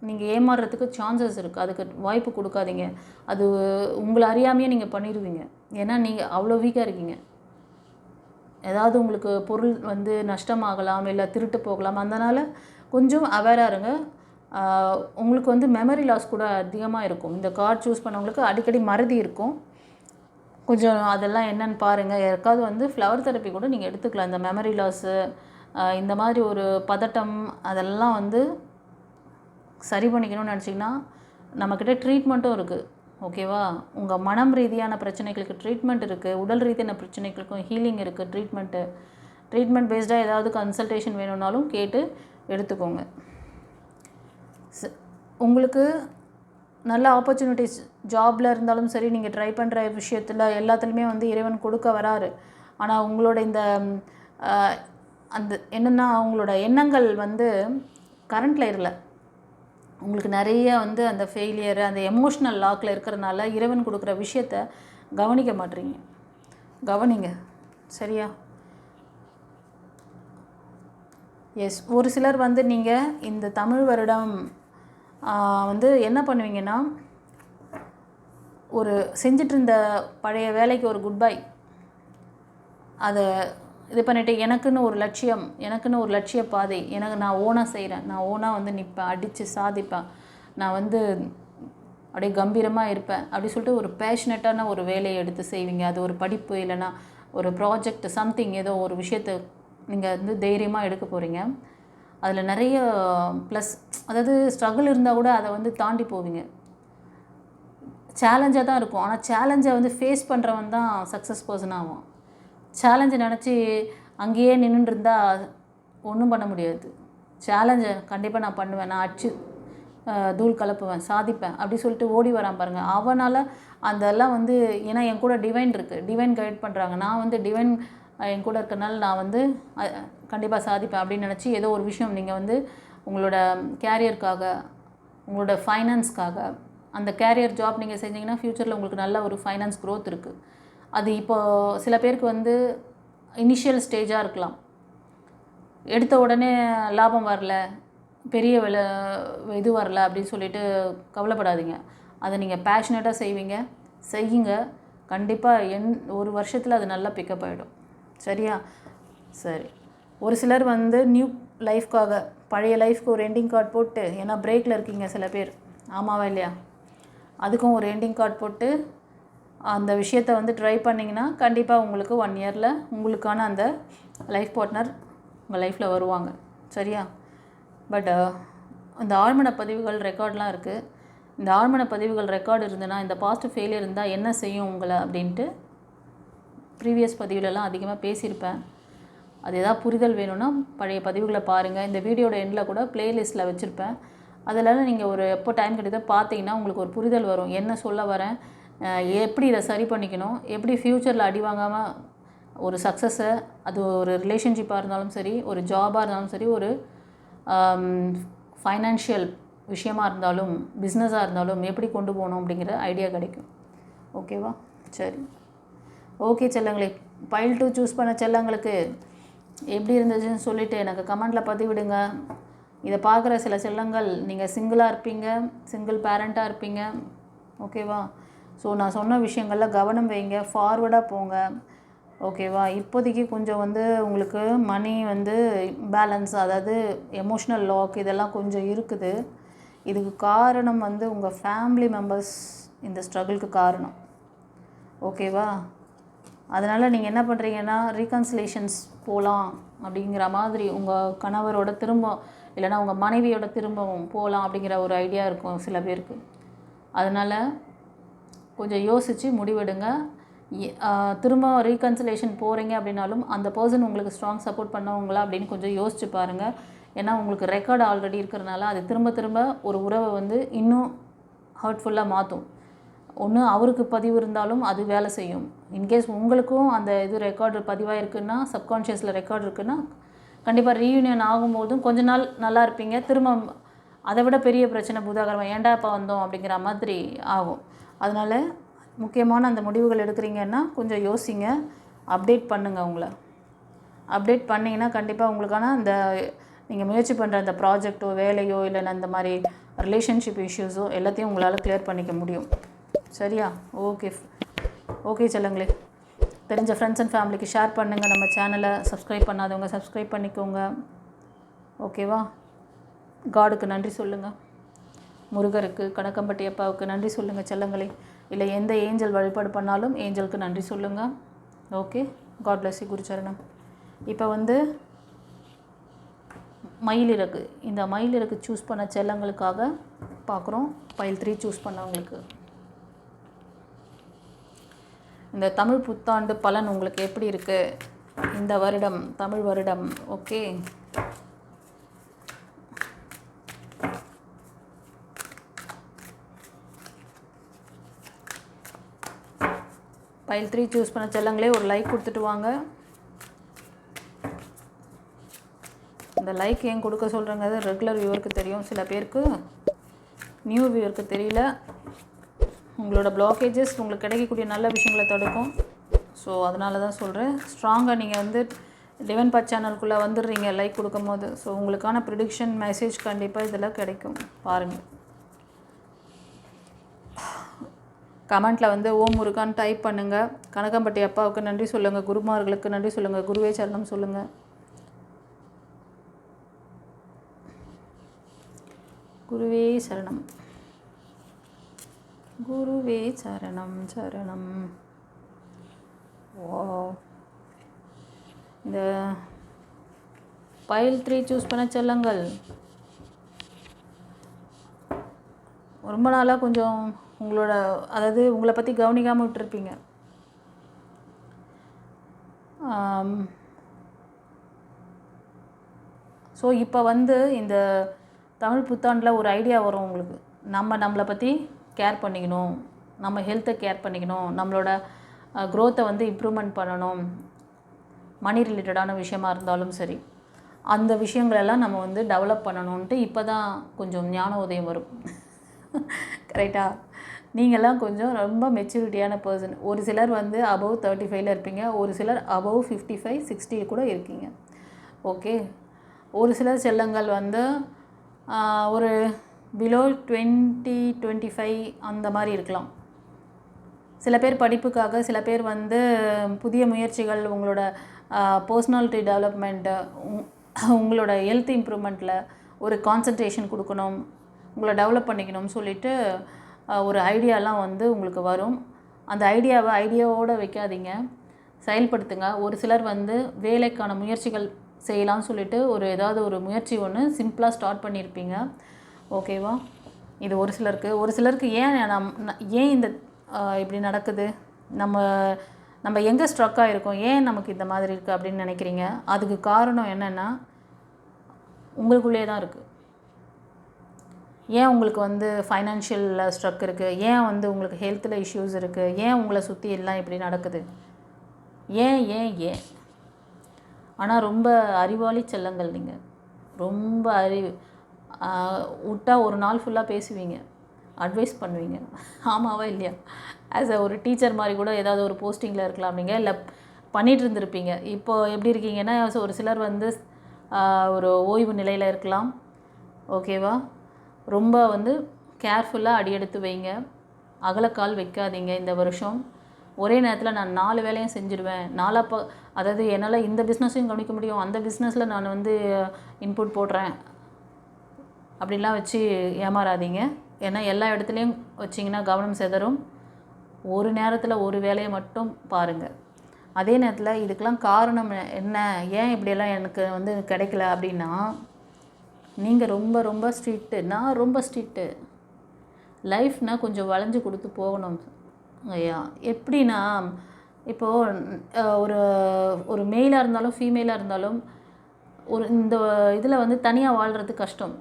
A: நீங்கள் ஏமாறுறதுக்கு சான்சஸ் இருக்குது. அதுக்கு வாய்ப்பு கொடுக்காதீங்க. அது உங்களை அறியாமையே நீங்கள் பண்ணிடுவீங்க. ஏன்னா நீங்கள் அவ்வளோ வீக்காக இருக்கீங்க. ஏதாவது உங்களுக்கு பொருள் வந்து நஷ்டமாகலாம், இல்லை திருட்டு போகலாம். அதனால் கொஞ்சம் அவேராக இருங்க. உங்களுக்கு வந்து மெமரி லாஸ் கூட அதிகமாக இருக்கும். இந்த கார்டு சூஸ் பண்ணவங்களுக்கு அடிக்கடி மறதி இருக்கும். கொஞ்சம் அதெல்லாம் என்னென்னு பாருங்கள். யாருக்காவது வந்து ஃப்ளவர் தெரப்பி கூட நீங்கள் எடுத்துக்கலாம். இந்த மெமரி லாஸு, இந்த மாதிரி ஒரு பதட்டம், அதெல்லாம் வந்து சரி பண்ணிக்கணும்னு நினச்சிங்கன்னா நம்மக்கிட்ட ட்ரீட்மெண்ட்டும் இருக்குது. ஓகேவா? உங்கள் மனம் ரீதியான பிரச்சனைகளுக்கு ட்ரீட்மெண்ட் இருக்குது, உடல் ரீதியான பிரச்சனைகளுக்கும் ஹீலிங் இருக்குது, ட்ரீட்மெண்ட் பேஸ்டாக ஏதாவது கன்சல்டேஷன் வேணும்னாலும் கேட்டு எடுத்துக்கோங்க. உங்களுக்கு நல்ல ஆப்பர்ச்சுனிட்டிஸ் ஜாபில் இருந்தாலும் சரி, நீங்கள் ட்ரை பண்ணுற விஷயத்தில் எல்லாத்துலேயுமே வந்து இறைவன் கொடுக்க வராரு. ஆனால் உங்களோட இந்த அந்த என்னென்னா அவங்களோட எண்ணங்கள் வந்து கரண்ட்டில் இருக்கல. உங்களுக்கு நிறைய வந்து அந்த ஃபெயிலியரு, அந்த எமோஷ்னல் லாக்கில் இருக்கிறனால இறைவன் கொடுக்குற விஷயத்த கவனிக்க மாட்டீங்க. கவனிங்க, சரியா? எஸ், ஒரு சிலர் வந்து நீங்கள் இந்த தமிழ் வருடம் வந்து என்ன பண்ணுவீங்கன்னா, ஒரு செஞ்சிட்டு இருந்த பழைய வேலைக்கு ஒரு குட் பை, அதை இது பண்ணிவிட்டு எனக்குன்னு ஒரு லட்சியம், எனக்குன்னு ஒரு லட்சிய பாதை, நான் ஓனாக செய்கிறேன், நான் ஓனாக வந்து நிற்பேன், அடித்து சாதிப்பேன், நான் வந்து அப்படியே கம்பீரமாக இருப்பேன் அப்படி சொல்லிட்டு ஒரு பேஷனட்டான ஒரு வேலையை எடுத்து செய்வீங்க. அது ஒரு படிப்பு இல்லைன்னா ஒரு ப்ராஜெக்ட் சம்திங், ஏதோ ஒரு விஷயத்தை நீங்கள் வந்து தைரியமாக எடுக்க போகிறீங்க. அதில் நிறைய ப்ளஸ், அதாவது ஸ்ட்ரகிள் இருந்தால் கூட அதை வந்து தாண்டி போவீங்க. சேலஞ்சாக தான் இருக்கும், ஆனால் சேலஞ்சை வந்து ஃபேஸ் பண்ணுறவன் தான் சக்ஸஸ் பர்சன் ஆகும். சேலஞ்சை நினச்சி அங்கேயே நின்றுருந்தால் ஒன்றும் பண்ண முடியாது. சேலஞ்சை கண்டிப்பாக நான் பண்ணுவேன், நான் அடிச்சு தூள் கலப்புவேன், சாதிப்பேன் அப்படி சொல்லிட்டு ஓடி வரான் பாருங்கள், அவனால் அதெல்லாம் வந்து, ஏன்னா என் கூட டிவைன் இருக்குது, டிவைன் கைட் பண்ணுறாங்க, நான் வந்து டிவைன் என் கூட இருக்கிறனால நான் வந்து கண்டிப்பாக சாதிப்பேன் அப்படின்னு நினச்சி ஏதோ ஒரு விஷயம் நீங்கள் வந்து உங்களோட கேரியருக்காக, உங்களோட ஃபைனான்ஸ்க்காக, அந்த கேரியர் ஜாப் நீங்கள் செஞ்சீங்கன்னா ஃப்யூச்சரில் உங்களுக்கு நல்ல ஒரு ஃபைனான்ஸ் க்ரோத் இருக்குது. அது இப்போது சில பேருக்கு வந்து இனிஷியல் ஸ்டேஜாக இருக்கலாம், எடுத்த உடனே லாபம் வரல, பெரிய இது வரல அப்படின்னு சொல்லிட்டு கவலைப்படாதீங்க. அதை நீங்கள் பேஷனட்டாக செய்யுங்க, கண்டிப்பாக ஒரு வருஷத்தில் அது நல்லா பிக்கப் ஆகிடும். சரியா? சரி, ஒரு சிலர் வந்து நியூ லைஃப்காக பழைய லைஃப்க்கு ஒரு எண்டிங் கார்டு போட்டு, ஏன்னா பிரேக்கில் இருக்கீங்க சில பேர், ஆமாவா இல்லையா? அதுக்கும் ஒரு எண்டிங் கார்டு போட்டு அந்த விஷயத்தை வந்து ட்ரை பண்ணிங்கன்னா கண்டிப்பாக உங்களுக்கு 1 இயரில் உங்களுக்கான அந்த லைஃப் பார்ட்னர் உங்கள் லைஃப்பில் வருவாங்க. சரியா? பட் இந்த ஆழ்மன பதிவுகள் ரெக்கார்ட்லாம் இருக்குது. இந்த ஆழ்மன பதிவுகள் ரெக்கார்டு இருந்ததுன்னா, இந்த பாஸ்ட் ஃபெயிலியர் இருந்தால் என்ன செய்யும் உங்களை அப்படின்ட்டு ப்ரீவியஸ் பதிவுலலாம் அதிகமாக பேசியிருப்பேன். அது எதாவது புரிதல் வேணும்னா பழைய பதிவுகளை பாருங்கள். இந்த வீடியோட எண்டில் கூட ப்ளேலிஸ்ட்டில் வச்சுருப்பேன். அதில் நீங்கள் ஒரு எப்போ டைம் கிடைத்தோ பார்த்தீங்கன்னா உங்களுக்கு ஒரு புரிதல் வரும், என்ன சொல்ல வரேன், எப்படி இதை சரி பண்ணிக்கணும், எப்படி ஃப்யூச்சரில் அடி வாங்காமல் ஒரு சக்ஸஸை, அது ஒரு ரிலேஷன்ஷிப்பாக இருந்தாலும் சரி, ஒரு ஜாபாக இருந்தாலும் சரி, ஒரு ஃபைனான்ஷியல் விஷயமாக இருந்தாலும், பிஸ்னஸாக இருந்தாலும் எப்படி கொண்டு போகணும் அப்படிங்கிற ஐடியா கிடைக்கும். ஓகேவா? சரி, ஓகே செல்லங்களே. பைல் 2 சூஸ் பண்ண செல்லங்களுக்கு எப்படி இருந்துச்சுன்னு சொல்லிவிட்டு எனக்கு கமெண்டில் பதிவிடுங்க. இதை பார்க்குற சில செல்லங்கள் நீங்கள் சிங்கிளாக இருப்பீங்க, சிங்கிள் பேரண்ட்டாக இருப்பீங்க. ஓகேவா? ஸோ நான் சொன்ன விஷயங்களில் கவனம் வைங்க, ஃபார்வர்டாக போங்க. ஓகேவா? இப்போதைக்கு கொஞ்சம் வந்து உங்களுக்கு மணி வந்து பேலன்ஸ், அதாவது எமோஷ்னல் லாக் இதெல்லாம் கொஞ்சம் இருக்குது. இதுக்கு காரணம் வந்து உங்கள் ஃபேமிலி மெம்பர்ஸ் இந்த ஸ்ட்ரகிளுக்கு காரணம். ஓகேவா? அதனால் நீங்கள் என்ன பண்ணுறீங்கன்னா, ரீகன்சிலேஷன்ஸ் போகலாம் அப்படிங்கிற மாதிரி உங்கள் கணவரோட திரும்ப, இல்லைனா உங்கள் மனைவியோட திரும்பவும் போகலாம் அப்படிங்கிற ஒரு ஐடியா இருக்கும் சில பேருக்கு. அதனால் கொஞ்சம் யோசித்து முடிவெடுங்க. திரும்ப ரீகன்சிலேஷன் போகிறீங்க அப்படின்னாலும் அந்த பர்சன் உங்களுக்கு ஸ்ட்ராங் சப்போர்ட் பண்ணவங்களா அப்படின்னு கொஞ்சம் யோசிச்சு பாருங்கள். ஏன்னா உங்களுக்கு ரெக்கார்டு ஆல்ரெடி இருக்கிறனால அது திரும்ப திரும்ப ஒரு உறவை வந்து இன்னும் ஹர்ட்ஃபுல்லாக மாற்றும். ஒன்று அவருக்கு பதிவு இருந்தாலும் அது வேலை செய்யும். இன்கேஸ் உங்களுக்கும் அந்த இது ரெக்கார்டு பதிவாக இருக்குன்னா, சப்கான்ஷியஸில் ரெக்கார்டு இருக்குன்னா, கண்டிப்பாக ரீயூனியன் ஆகும்போதும் கொஞ்ச நாள் நல்லா இருப்பீங்க, திரும்ப அதை விட பெரிய பிரச்சனை பூதாகரமாக ஏன்டா இப்போ வந்தோம் அப்படிங்கிற மாதிரி ஆகும். அதனால் முக்கியமான அந்த முடிவுகள் எடுக்கிறீங்கன்னா கொஞ்சம் யோசிங்க, அப்டேட் பண்ணுங்கள். உங்களை அப்டேட் பண்ணிங்கன்னா கண்டிப்பாக உங்களுக்கான அந்த நீங்கள் முயற்சி பண்ணுற அந்த ப்ராஜெக்டோ வேலையோ இல்லைன்னா இந்த மாதிரி ரிலேஷன்ஷிப் இஷ்யூஸோ எல்லாத்தையும் உங்களால் கிளியர் பண்ணிக்க முடியும். சரியா? ஓகே செல்லங்களே. தெரிஞ்ச ஃப்ரெண்ட்ஸ் அண்ட் ஃபேமிலிக்கு ஷேர் பண்ணுங்கள். நம்ம சேனலை சப்ஸ்கிரைப் பண்ணாதவங்க சப்ஸ்கிரைப் பண்ணிக்கோங்க. ஓகேவா? காடுக்கு நன்றி சொல்லுங்கள், முருகருக்கு, கணக்கம்பட்டி அப்பாவுக்கு நன்றி சொல்லுங்கள் செல்லங்களே. இல்லை எந்த ஏஞ்சல் வழிபாடு பண்ணாலும் ஏஞ்சலுக்கு நன்றி சொல்லுங்கள். Okay, God bless you. குருச்சரணம். இப்போ வந்து மயிலிறகு, இந்த மயிலிறகு சூஸ் பண்ண செல்லங்களுக்காக பார்க்குறோம். பைல் 3 சூஸ் பண்ணவங்களுக்கு இந்த தமிழ் புத்தாண்டு பலன் உங்களுக்கு எப்படி இருக்குது இந்த வருடம், தமிழ் வருடம்? ஓகே, பைல் 3 சூஸ் பண்ண செல்லங்களே ஒரு லைக் கொடுத்துட்டு வாங்க. லைக் ஏன் கொடுக்க சொல்கிறேங்கிறது ரெகுலர் வியூவருக்கு தெரியும், சில பேருக்கு நியூ வியூவருக்கு தெரியல. உங்களோட பிளாக்கேஜஸ் உங்களுக்கு கிடைக்கக்கூடிய நல்ல விஷயங்களை தடுக்கும். ஸோ அதனால தான் சொல்கிறேன். ஸ்ட்ராங்காக நீங்கள் வந்து டிவைன் பாத் சேனலுக்குள்ளே வந்துடுறீங்க லைக் கொடுக்கும் போது. ஸோ உங்களுக்கான ப்ரிடிக்ஷன் மெசேஜ் கண்டிப்பாக இதில் கிடைக்கும். பாருங்கள், கமெண்ட்டில் வந்து ஓம் முருகான்னு டைப் பண்ணுங்கள். கனகம்பட்டி அப்பாவுக்கு நன்றி சொல்லுங்கள், குருமார்களுக்கு நன்றி சொல்லுங்கள், குருவே சரணம் சொல்லுங்கள். குருவே சரணம், குருவே சரணம் சரணம். ஓ, இந்த பைல் 3 சூஸ் பண்ண செல்லுங்கள். ரொம்ப நாளாக கொஞ்சம் உங்களோட அதாவது உங்களை பற்றி கவனிக்காமல் விட்டுருப்பீங்க. ஸோ இப்போ வந்து இந்த தமிழ் புத்தாண்டில் ஒரு ஐடியா வரும் உங்களுக்கு. நம்மளை பற்றி கேர் பண்ணிக்கணும், நம்ம ஹெல்த்தை கேர் பண்ணிக்கணும், நம்மளோட க்ரோத்தை வந்து இம்ப்ரூவ்மெண்ட் பண்ணணும். மணி ரிலேட்டடான விஷயமா இருந்தாலும் சரி, அந்த விஷயங்களெல்லாம் நம்ம வந்து டெவலப் பண்ணணுன்ட்டு இப்போ தான் கொஞ்சம் ஞான உதயம் வரும். கரெக்டாக? நீங்கள்லாம் கொஞ்சம் ரொம்ப மெச்சூரிட்டியான பர்சன். ஒரு சிலர் வந்து அபவ் 35 இருப்பீங்க, ஒரு சிலர் அபவ் 55 60 கூட இருக்கீங்க. ஓகே, ஒரு சிலர் செல்லங்கள் வந்து ஒரு பிலோ 20 25 அந்த மாதிரி இருக்கலாம். சில பேர் படிப்புக்காக, சில பேர் வந்து புதிய முயற்சிகள், உங்களோட பர்சனாலிட்டி டெவலப்மெண்ட்டு, உங்களோட ஹெல்த் இம்ப்ரூவ்மெண்ட்டில் ஒரு கான்சன்ட்ரேஷன் கொடுக்கணும், உங்களை டெவலப் பண்ணிக்கணும்னு சொல்லிவிட்டு ஒரு ஐடியாலாம் வந்து உங்களுக்கு வரும். அந்த ஐடியாவோடு வைக்காதீங்க, செயல்படுத்துங்க. ஒரு சிலர் வந்து வேலைக்கான முயற்சிகள் செய்யலாம்னு சொல்லிட்டு ஏதாவது ஒரு முயற்சி ஒன்று சிம்பிளாக ஸ்டார்ட் பண்ணியிருப்பீங்க. ஓகேவா? இது ஒரு சிலருக்கு ஏன் இந்த இப்படி நடக்குது, நம்ம எங்கே ஸ்ட்ரக் ஆகிருக்கோம், ஏன் நமக்கு இந்த மாதிரி இருக்குது அப்படின்னு நினைக்கிறீங்க. அதுக்கு காரணம் என்னென்னா உங்களுக்குள்ளே தான் இருக்குது. ஏன் உங்களுக்கு வந்து ஃபைனான்ஷியலில் ஸ்ட்ரக் இருக்குது, ஏன் வந்து உங்களுக்கு ஹெல்த்தில் இஷ்யூஸ் இருக்குது, ஏன் உங்களை சுற்றி எல்லாம் இப்படி நடக்குது, ஏன். ஆனால் ரொம்ப அறிவாளி செல்லங்கள் நீங்கள், ரொம்ப விட்டா ஒரு நாள் ஃபுல்லாக பேசுவீங்க, அட்வைஸ் பண்ணுவீங்க. ஆமாவா இல்லையா? ஆஸ் ஒரு டீச்சர் மாதிரி கூட ஏதாவது ஒரு போஸ்டிங்கில் இருக்கலாம், நீங்கள் இல்லை பண்ணிகிட்டு இருந்திருப்பீங்க. இப்போது எப்படி இருக்கீங்கன்னா ஒரு சிலர் வந்து ஒரு ஓய்வு நிலையில் இருக்கலாம். ஓகேவா? ரொம்ப வந்து கேர்ஃபுல்லாக அடியெடுத்து வைங்க, அகலக்கால் வைக்காதீங்க. இந்த வருஷம் ஒரே நேரத்தில் நான் 4 வேலையும் செஞ்சுடுவேன், அதாவது என்னால் இந்த பிஸ்னஸையும் கவனிக்க முடியும், அந்த பிஸ்னஸில் நான் வந்து இன்புட் போடுறேன் அப்படின்லாம் வச்சு ஏமாறாதீங்க. ஏன்னா எல்லா இடத்துலையும் வச்சிங்கன்னா கவனம் சிதறும். ஒரு நேரத்தில் ஒரு வேலையை மட்டும் பாருங்கள். அதே நேரத்தில் இதுக்கெல்லாம் காரணம் என்ன, ஏன் இப்படியெல்லாம் எனக்கு வந்து கிடைக்கல அப்படின்னா, நீங்கள் ரொம்ப ஸ்ட்ரிக்ட்டு, நான் ரொம்ப ஸ்ட்ரிக்ட்டு. லைஃப்னால் கொஞ்சம் வளைஞ்சு கொடுத்து போகணும் ஐயா. எப்படின்னா, இப்போது ஒரு மெயிலாக இருந்தாலும் ஃபீமேலாக இருந்தாலும் இந்த இதில் வந்து தனியாக வாழ்கிறது கஷ்டம்.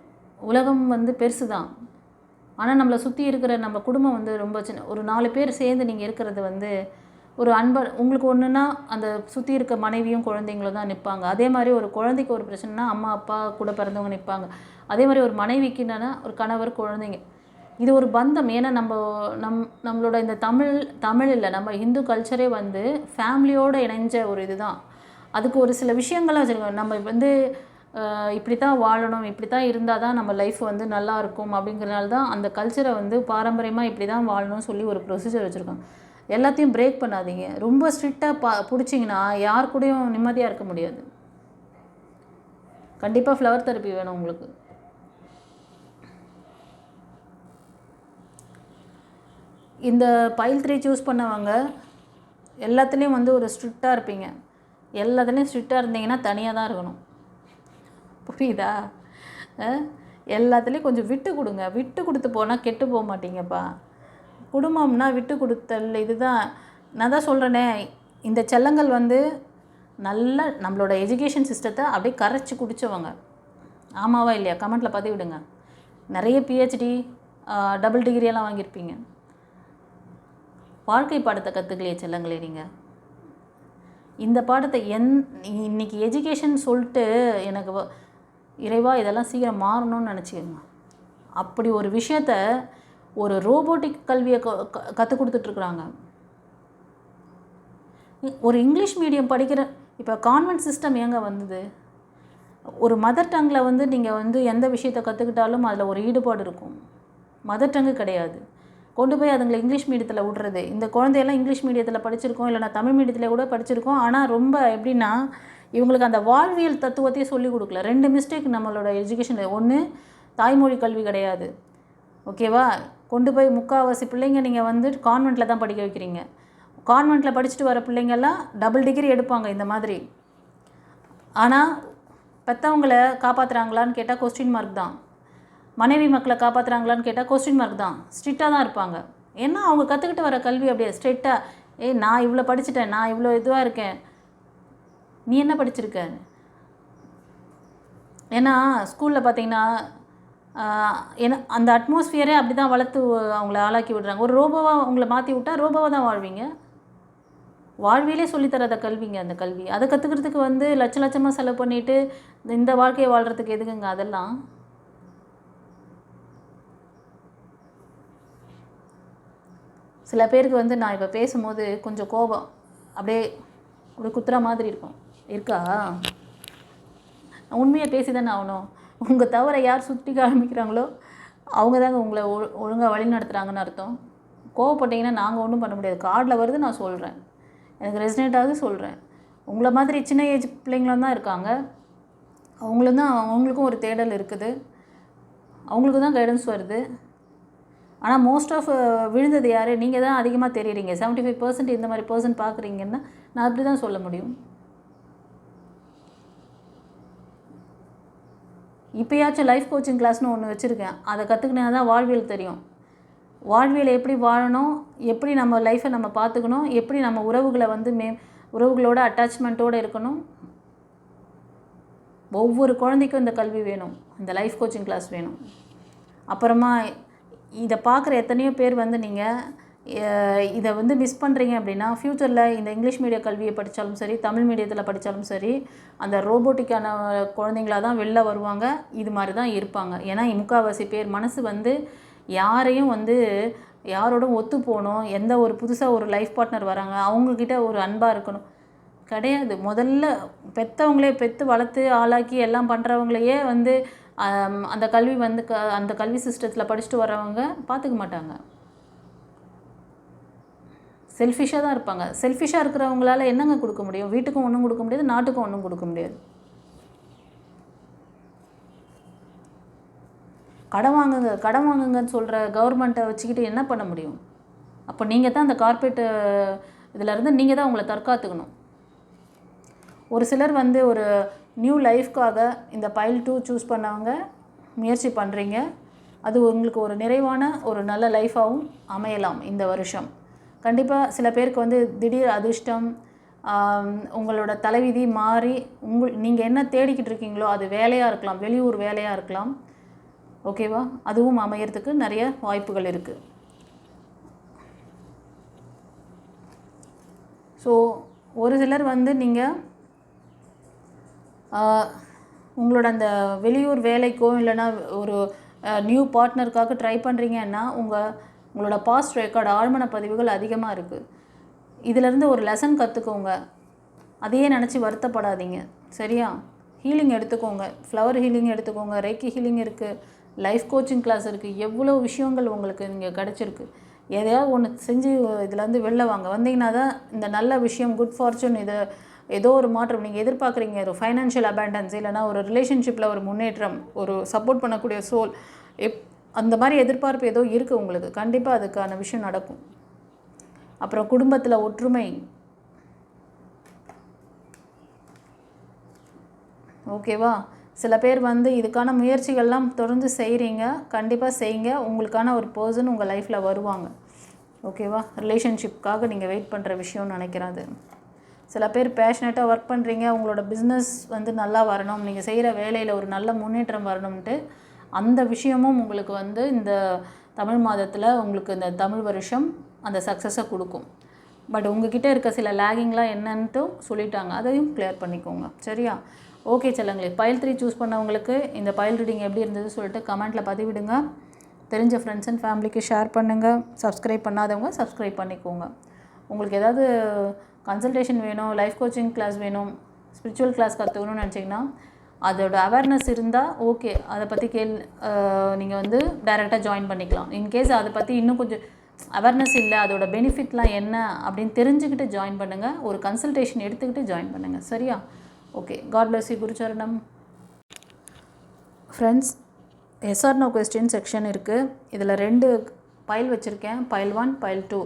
A: உலகம் வந்து பெருசு தான், ஆனால் நம்மளை சுற்றி இருக்கிற நம்ம குடும்பம் வந்து ரொம்ப சின்ன. ஒரு 4 பேர் சேர்ந்து நீங்கள் இருக்கிறது வந்து ஒரு உங்களுக்கு ஒன்றுனா அந்த சுற்றி இருக்க மனைவியும் குழந்தைங்களும் தான் நிற்பாங்க. அதே மாதிரி ஒரு குழந்தைக்கு ஒரு பிரச்சனைனா அம்மா அப்பா கூட பிறந்தவங்க நிற்பாங்க. அதே மாதிரி ஒரு மனைவிக்கு என்னன்னா ஒரு கணவர் குழந்தைங்க. இது ஒரு பந்தம். ஏன்னா நம்மளோட இந்த தமிழ் இல்லை, நம்ம ஹிந்து கல்ச்சரே வந்து ஃபேமிலியோடு இணைஞ்ச ஒரு இதுதான். அதுக்கு ஒரு சில விஷயங்கள்லாம் வச்சுருக்கோம். நம்ம வந்து இப்படி தான் வாழணும், இப்படி தான் இருந்தால் தான் நம்ம லைஃப் வந்து நல்லா இருக்கும் அப்படிங்கிறனால தான் அந்த கல்ச்சரை வந்து பாரம்பரியமாக இப்படி தான் வாழணும்னு சொல்லி ஒரு ப்ரொசீஜர் வச்சுருக்காங்க. எல்லாத்தையும் பிரேக் பண்ணாதீங்க. ரொம்ப ஸ்ட்ரிக்டாக பிடிச்சிங்கன்னா யார் கூடயும் நிம்மதியாக இருக்க முடியாது. கண்டிப்பாக ஃப்ளவர் தெரப்பி வேணும் உங்களுக்கு. இந்த பைல் 3 சூஸ் பண்ணவங்க எல்லாத்துலேயும் வந்து ஒரு ஸ்ட்ரிக்டாக இருப்பீங்க. எல்லாத்துலேயும் ஸ்ட்ரிக்டாக இருந்தீங்கன்னா தனியாக தான் இருக்கணும். புரியுதா? எல்லாத்துலேயும் கொஞ்சம் விட்டு கொடுங்க. விட்டு கொடுத்து போனால் கெட்டு போக மாட்டீங்கப்பா. குடும்பம்னா விட்டு கொடுத்தல். இதுதான் நான் தான் சொல்கிறேனே, இந்த செல்லங்கள் வந்து நல்ல நம்மளோட எஜுகேஷன் சிஸ்டத்தை அப்படியே கரைச்சி குடித்தவங்க. ஆமாவா இல்லையா? கமெண்ட்டில் பதிவு விடுங்க. நிறைய PhD டபுள் டிகிரியெல்லாம் வாங்கியிருப்பீங்க. வாழ்க்கை பாடத்தை கற்றுக்கலையே செல்லங்களே நீங்கள். இந்த பாடத்தை இன்றைக்கி எஜுகேஷன் சொல்லிட்டு எனக்கு இறைவா இதெல்லாம் சீக்கிரம் மாறணும்னு நினச்சிக்கோங்க. அப்படி ஒரு விஷயத்த ஒரு ரோபோட்டிக் கல்வியை கற்றுக் கொடுத்துட்ருக்குறாங்க. ஒரு இங்கிலீஷ் மீடியம் படிக்கிற இப்போ கான்வென்ட் சிஸ்டம் ஏங்க வந்தது? ஒரு மதர் டங்கில் வந்து நீங்கள் வந்து எந்த விஷயத்தை கற்றுக்கிட்டாலும் அதில் ஒரு ஈடுபாடு இருக்கும். மதர் டங்கு கிடையாது, கொண்டு போய் அதுங்களை இங்கிலீஷ் மீடியத்தில் விட்றது. இந்த குழந்தையெல்லாம் இங்கிலீஷ் மீடியத்தில் படிச்சிருக்கோம், இல்லை நான் தமிழ் மீடியத்தில் கூட படிச்சிருக்கோம். ஆனால் ரொம்ப எப்படின்னா இவங்களுக்கு அந்த வாழ்வியல் தத்துவத்தையே சொல்லிக் கொடுக்கல. 2 மிஸ்டேக் நம்மளோட எஜுகேஷனில். ஒன்று, தாய்மொழி கல்வி கிடையாது. ஓகேவா? கொண்டு போய் முக்கால்வாசி பிள்ளைங்க நீங்கள் வந்து கான்வெண்ட்டில் தான் படிக்க வைக்கிறீங்க. கான்வெண்ட்டில் படிச்சுட்டு வர பிள்ளைங்கள்லாம் டபுள் டிகிரி எடுப்பாங்க இந்த மாதிரி. ஆனால் பெற்றவங்களை காப்பாற்றுறாங்களான்னு கேட்டால் கொஸ்டின் மார்க் தான். மனைவி மக்களை காப்பாற்றுறாங்களான்னு கேட்டால் கொஸ்டின் மார்க் தான். ஸ்ட்ரிக்டாக தான் இருப்பாங்க. ஏன்னா அவங்க கற்றுக்கிட்டு வர கல்வி அப்படியே ஸ்ட்ரிக்டாக, நான் இவ்வளோ படிச்சுட்டேன், நான் இவ்வளோ இதுவாக இருக்கேன், நீ என்ன படிச்சிருக்க? ஏன்னா ஸ்கூலில் பார்த்தீங்கன்னா ஏன்னா அந்த அட்மாஸ்ஃபியரே அப்படி தான் வளர்த்து அவங்கள ஆளாக்கி விடுறாங்க. ஒரு ரோபோவாக அவங்கள மாற்றி விட்டால் ரோபோவாக தான் வாழ்வீங்க. வாழ்விலே சொல்லித்தரத கல்விங்க அந்த கல்வி. அதை கற்றுக்கிறதுக்கு வந்து லட்சமாக செலவு பண்ணிவிட்டு இந்த வாழ்க்கையை வாழ்கிறதுக்கு எதுக்குங்க அதெல்லாம்? சில பேருக்கு வந்து நான் இப்போ பேசும்போது கொஞ்சம் கோபம் அப்படியே குத்துற மாதிரி இருக்கா? உண்மையை பேசி தானே ஆகணும். உங்கள் தவிர யார் சுற்றி காமிக்கிறாங்களோ அவங்க தாங்க உங்களை ஒழுங்காக வழி நடத்துகிறாங்கன்னு அர்த்தம். கோவப்பட்டீங்கன்னா நாங்கள் ஒன்றும் பண்ண முடியாது. கார்டில் வருது, நான் சொல்கிறேன், எனக்கு ரெசினேட் ஆகுது சொல்கிறேன். உங்களை மாதிரி சின்ன ஏஜ் பிள்ளைங்களும் தான் இருக்காங்க. அவங்களுக்கும் ஒரு தேடல் இருக்குது, அவங்களுக்கு தான் கைடன்ஸ் வருது. ஆனால் மோஸ்ட் ஆஃப் விழுந்தது யார்? நீங்கள் தான் அதிகமாக தெரியுறீங்க. 75% இந்த மாதிரி பர்சன் பார்க்குறீங்கன்னா நான் அப்படி தான் சொல்ல முடியும். இப்போயாச்சும் லைஃப் கோச்சிங் கிளாஸ்னு ஒன்று வச்சுருக்கேன். அதை கற்றுக்கினா தான் வாழ்வியல் தெரியும். வாழ்வியல் எப்படி வாழணும், எப்படி நம்ம லைஃப்பை நம்ம பார்த்துக்கணும், எப்படி நம்ம உறவுகளை வந்து உறவுகளோட அட்டாச்மெண்ட்டோடு இருக்கணும். ஒவ்வொரு குழந்தைக்கும் இந்த கல்வி வேணும், இந்த லைஃப் கோச்சிங் கிளாஸ் வேணும். அப்புறமா இதை பார்க்குற எத்தனையோ பேர் வந்து நீங்கள் இதை வந்து மிஸ் பண்ணுறீங்க அப்படின்னா ஃப்யூச்சரில் இந்த இங்கிலீஷ் மீடிய கல்வியை படித்தாலும் சரி, தமிழ் மீடியத்தில் படித்தாலும் சரி, அந்த ரோபோட்டிக்கான குழந்தைங்களாக தான் வெளில வருவாங்க. இது மாதிரி தான் இருப்பாங்க. ஏன்னா முக்கால்வாசி பேர் மனசு வந்து யாரையும் வந்து யாரோட ஒத்து போகணும், எந்த ஒரு புதுசாக ஒரு லைஃப் பார்ட்னர் வராங்க அவங்கக்கிட்ட ஒரு அன்பாக இருக்கணும் கிடையாது. முதல்ல பெற்றவங்களே பெற்று வளர்த்து ஆளாக்கி எல்லாம் பண்ணுறவங்களையே வந்து அந்த கல்வி வந்து அந்த கல்வி சிஸ்டத்தில் படிச்சுட்டு வரவங்க பார்த்துக்க மாட்டாங்க. செல்ஃபிஷாக தான் இருப்பாங்க. செல்ஃபிஷாக இருக்கிறவங்களால என்னங்க கொடுக்க முடியும்? வீட்டுக்கும் ஒன்றும் கொடுக்க முடியாது, நாட்டுக்கும் ஒன்றும் கொடுக்க முடியாது. கடன் வாங்குங்கன்னு சொல்கிற கவர்மெண்ட்டை வச்சுக்கிட்டு என்ன பண்ண முடியும்? அப்போ நீங்கள் தான் அந்த கார்ப்பரேட்டு இதிலேருந்து நீங்கள் தான் உங்களை தற்காத்துக்கணும். ஒரு சிலர் வந்து ஒரு நியூ லைஃப்காக இந்த பைல் 2 சூஸ் பண்ணவங்க முயற்சி பண்ணுறீங்க. அது உங்களுக்கு ஒரு நிறைவான ஒரு நல்ல லைஃபாகவும் அமையலாம் இந்த வருஷம். கண்டிப்பாக சில பேருக்கு வந்து திடீர் அதிர்ஷ்டம், உங்களோட தலைவிதி மாறி நீங்கள் என்ன தேடிக்கிட்டு இருக்கீங்களோ அது வேலையாக இருக்கலாம், வெளியூர் வேலையாக இருக்கலாம். ஓகேவா? அதுவும் அமையறதுக்கு நிறைய வாய்ப்புகள் இருக்குது. ஸோ ஒரு சிலர் வந்து நீங்கள் உங்களோட அந்த வெளியூர் வேலைக்கோ இல்லைன்னா ஒரு நியூ பார்ட்னருக்காக ட்ரை பண்ணுறீங்கன்னா உங்களோட பாஸ்ட் ரெக்கார்டு ஆழ்மன பதிவுகள் அதிகமாக இருக்குது. இதிலேருந்து ஒரு லெசன் கற்றுக்கோங்க. அதையே நினச்சி வருத்தப்படாதீங்க. சரியா? ஹீலிங் எடுத்துக்கோங்க, ஃப்ளவர் ஹீலிங் எடுத்துக்கோங்க, ரேக்கி ஹீலிங் இருக்குது, லைஃப் கோச்சிங் கிளாஸ் இருக்குது. எவ்வளோ விஷயங்கள் உங்களுக்கு இங்கே கிடச்சிருக்கு. எதையாவது ஒன்று செஞ்சு இதிலேருந்து வெளில வாங்க. வந்தீங்கன்னா தான் இந்த நல்ல விஷயம், குட் ஃபார்ச்சூன், இது ஏதோ ஒரு மாற்றம் நீங்கள் எதிர்பார்க்குறீங்க. ஒரு ஃபைனான்ஷியல் அபேண்டன்ஸ், இல்லைனா ஒரு ரிலேஷன்ஷிப்பில் ஒரு முன்னேற்றம், ஒரு சப்போர்ட் பண்ணக்கூடிய சோல், அந்த மாதிரி எதிர்பார்ப்பு ஏதோ இருக்குது உங்களுக்கு. கண்டிப்பாக அதுக்கான விஷயம் நடக்கும். அப்புறம் குடும்பத்தில் ஒற்றுமை. ஓகேவா? சில பேர் வந்து இதுக்கான முயற்சிகள்லாம் தொடர்ந்து செய்கிறீங்க. கண்டிப்பாக செய்யுங்க. உங்களுக்கான ஒரு பர்சன் உங்கள் லைஃப்பில் வருவாங்க. ஓகேவா? ரிலேஷன்ஷிப்காக நீங்கள் வெயிட் பண்ணுற விஷயம்னு நினைக்கிறது. சில பேர் பேஷனேட்டாக ஒர்க் பண்ணுறீங்க. உங்களோட பிஸ்னஸ் வந்து நல்லா வரணும், நீங்கள் செய்கிற வேலையில் ஒரு நல்ல முன்னேற்றம் வரணும்ன்ட்டு அந்த விஷயமும் உங்களுக்கு வந்து இந்த தமிழ் மாதத்தில் உங்களுக்கு இந்த தமிழ் வருஷம் அந்த சக்ஸஸை கொடுக்கும். பட் உங்ககிட்ட இருக்க சில லேகிங்லாம் என்னன்ட்டு சொல்லிட்டாங்க, அதையும் கிளியர் பண்ணிக்கோங்க. சரியா? ஓகே செல்லங்களே, பைல் 3 சூஸ் பண்ணவங்களுக்கு இந்த பைல் ரீடிங் எப்படி இருந்தது சொல்லிட்டு கமெண்ட்டில் பதிவிடுங்க. தெரிஞ்ச ஃப்ரெண்ட்ஸ் அண்ட் ஃபேமிலிக்கு ஷேர் பண்ணுங்கள். சப்ஸ்கிரைப் பண்ணாதவங்க சப்ஸ்கிரைப் பண்ணிக்கோங்க. உங்களுக்கு ஏதாவது கன்சல்டேஷன் வேணும், லைஃப் கோச்சிங் கிளாஸ் வேணும், ஸ்பிரிச்சுவல் கிளாஸ் கற்றுக்கணும்னு நினச்சிங்கன்னா அதோட அவேர்னஸ் இருந்தால் ஓகே, அதை பற்றி நீங்கள் வந்து டைரெக்டாக ஜாயின் பண்ணிக்கலாம். இன்கேஸ் அதை பற்றி இன்னும் கொஞ்சம் அவேர்னஸ் இல்லை, அதோட பெனிஃபிட்லாம் என்ன அப்படின்னு தெரிஞ்சுக்கிட்டு ஜாயின் பண்ணுங்கள். ஒரு கன்சல்டேஷன் எடுத்துக்கிட்டு ஜாயின் பண்ணுங்கள். சரியா? Okay, God bless you. குருச்சரணம். Friends, yes or no question section இருக்குது. இதில் 2 பைல் வச்சுருக்கேன். Pile 1, pile 2.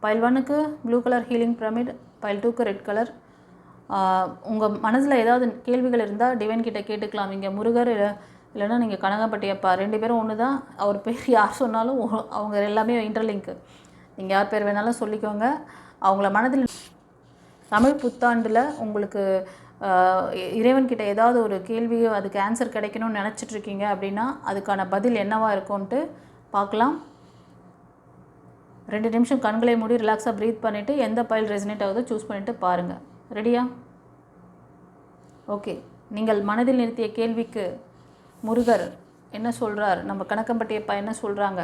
A: பைல் 1க்கு blue colour healing pyramid, pile 2க்கு ரெட் கலர். உங்கள் மனசில் ஏதாவது கேள்விகள் இருந்தால் டிவைன் கிட்டே கேட்டுக்கலாம். இங்கே முருகர் இல்லைன்னா நீங்கள் கனகப்பட்டி அப்பா 2 பேரும் ஒன்று தான். அவர் பேர் யார் சொன்னாலும் அவங்க எல்லாமே இன்டர்லிங்க்கு. நீங்கள் யார் பேர் வேணாலும் சொல்லிக்கோங்க. அவங்கள மனதில் தமிழ் புத்தாண்டில் உங்களுக்கு இறைவன்கிட்ட ஏதாவது ஒரு கேள்வி, அதுக்கு ஆன்சர் கிடைக்கணும்னு நினச்சிட்ருக்கீங்க அப்படின்னா அதுக்கான பதில் என்னவாக இருக்கும்ன்ட்டு பார்க்கலாம். 2 நிமிஷம் கண்களை மூடி ரிலாக்ஸாக ப்ரீத் பண்ணிவிட்டு எந்த பைல் ரெசனேட் ஆகுதோ சூஸ் பண்ணிவிட்டு பாருங்கள். ரெடியா? ஓகே. நீங்கள் மனதில் நிறுத்திய கேள்விக்கு முருகர் என்ன சொல்கிறார், நம்ம கணக்கம்பட்டியப்பா என்ன சொல்கிறாங்க?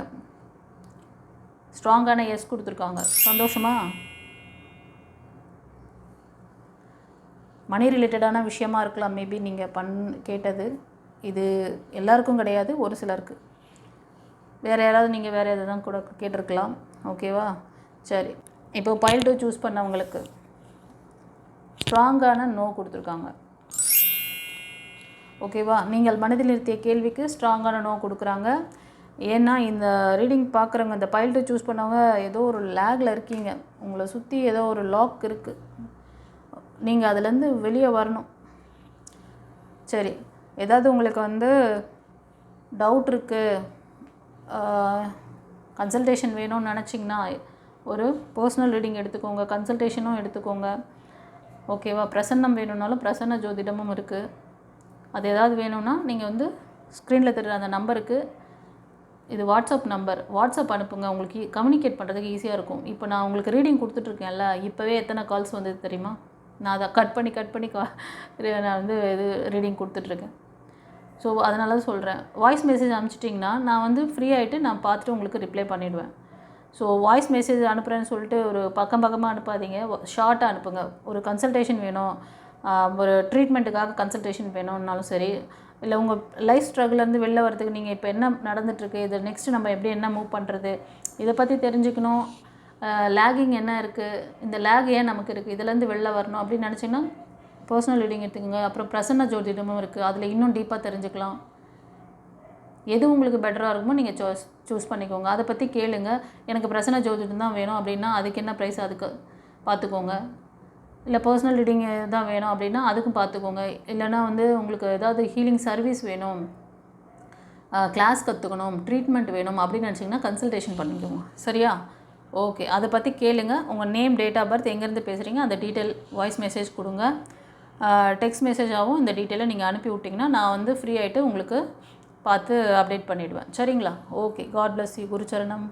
A: ஸ்ட்ராங்கான எஸ் கொடுத்துருக்காங்க. சந்தோஷமா? மணி ரிலேட்டடான விஷயமா இருக்கலாம் மேபி நீங்கள் கேட்டது. இது எல்லாருக்கும் கிடையாது, ஒரு சிலருக்கு. வேறு யாராவது நீங்கள் வேறு எதாவது தான் கூட கேட்டிருக்கலாம். ஓகேவா? சரி, இப்போ பைல் 2 சூஸ் பண்ணவங்களுக்கு ஸ்ட்ராங்கான நோ கொடுத்துருக்காங்க. ஓகேவா? நீங்கள் மனதில் நிறுத்திய கேள்விக்கு ஸ்ட்ராங்கான நோ கொடுக்குறாங்க. ஏன்னா இந்த ரீடிங் பார்க்குறவங்க, இந்த பைல் 2 சூஸ் பண்ணவங்க ஏதோ ஒரு லேகில் இருக்கீங்க. உங்களை சுற்றி ஏதோ ஒரு லாக் இருக்குது. நீங்கள் அதுலேருந்து வெளியே வரணும். சரி, ஏதாவது உங்களுக்கு வந்து டவுட் இருக்குது, கன்சல்டேஷன் வேணும்னு நினச்சிங்கன்னா ஒரு பர்சனல் ரீடிங் எடுத்துக்கோங்க, கன்சல்டேஷனும் எடுத்துக்கோங்க. ஓகேவா? பிரசன்னம் வேணும்னாலும் பிரசன்ன ஜோதிடமும் இருக்குது. அது ஏதாவது வேணும்னா நீங்கள் வந்து ஸ்க்ரீனில் தெரிகிற அந்த நம்பருக்கு, இது வாட்ஸ்அப் நம்பர், வாட்ஸ்அப் அனுப்புங்க. உங்களுக்கு கம்யூனிகேட் பண்ணுறதுக்கு ஈஸியாக இருக்கும். இப்போ நான் உங்களுக்கு ரீடிங் கொடுத்துட்ருக்கேன்ல, இப்போவே எத்தனை கால்ஸ் வந்தது தெரியுமா? நான் அதை கட் பண்ணி நான் வந்து இது ரீடிங் கொடுத்துட்ருக்கேன். ஸோ அதனால தான் சொல்கிறேன். வாய்ஸ் மெசேஜ் அனுப்பிச்சிட்டிங்கன்னா நான் வந்து ஃப்ரீ ஆகிட்டு நான் பார்த்துட்டு உங்களுக்கு ரிப்ளை பண்ணிவிடுவேன். ஸோ வாய்ஸ் மெசேஜ் அனுப்புகிறேன்னு சொல்லிட்டு ஒரு பக்கமாக அனுப்பாதீங்க, ஷார்ட்டாக அனுப்புங்க. ஒரு கன்சல்டேஷன் வேணும், ஒரு ட்ரீட்மெண்ட்டுக்காக கன்சல்டேஷன் வேணும்னாலும் சரி, இல்லை உங்கள் லைஃப் ஸ்ட்ரகிள்லேருந்து வெளில வரதுக்கு நீங்கள் இப்போ என்ன நடந்துகிட்ருக்கு, இது நெக்ஸ்ட்டு நம்ம எப்படி என்ன மூவ் பண்ணுறது, இதை பற்றி தெரிஞ்சுக்கணும். லேகிங் என்ன இருக்குது, இந்த லேக் ஏன் நமக்கு இருக்குது, இதுலேருந்து வெளில வரணும் அப்படின்னு நினச்சிங்கன்னா பர்சனல் ரீடிங் எடுத்துக்கோங்க. அப்புறம் பிரசன்ன ஜோதிடமும் இருக்குது, அதில் இன்னும் டீப்பாக தெரிஞ்சுக்கலாம். எது உங்களுக்கு பெட்டராக இருக்குமோ நீங்கள் சூஸ் பண்ணிக்கோங்க. அதை பற்றி கேளுங்க. எனக்கு பிரசன்ன ஜோதிடம் தான் வேணும் அப்படின்னா அதுக்கு என்ன ப்ரைஸ் அதுக்கு பார்த்துக்கோங்க. இல்லை பர்சனல் ரீடிங் தான் வேணும் அப்படின்னா அதுக்கும் பார்த்துக்கோங்க. இல்லைனா வந்து உங்களுக்கு ஏதாவது ஹீலிங் சர்வீஸ் வேணும், கிளாஸ் கற்றுக்கணும், ட்ரீட்மெண்ட் வேணும் அப்படின்னு நினச்சிங்கன்னா கன்சல்டேஷன் பண்ணிக்கோங்க. சரியா? ஓகே, அதை பற்றி கேளுங்க. உங்கள் நேம், டேட் ஆஃப் பர்த், எங்கேருந்து பேசுகிறீங்க, அந்த டீட்டெயில் வாய்ஸ் மெசேஜ் கொடுங்க. டெக்ஸ்ட் மெசேஜாகவும் இந்த டீட்டெயிலை நீங்கள் அனுப்பி விட்டிங்கன்னா நான் வந்து ஃப்ரீ ஆகிட்டு உங்களுக்கு பார்த்து அப்டேட் பண்ணிவிடுவேன். சரிங்களா? Okay, God bless you. குருச்சரணம்.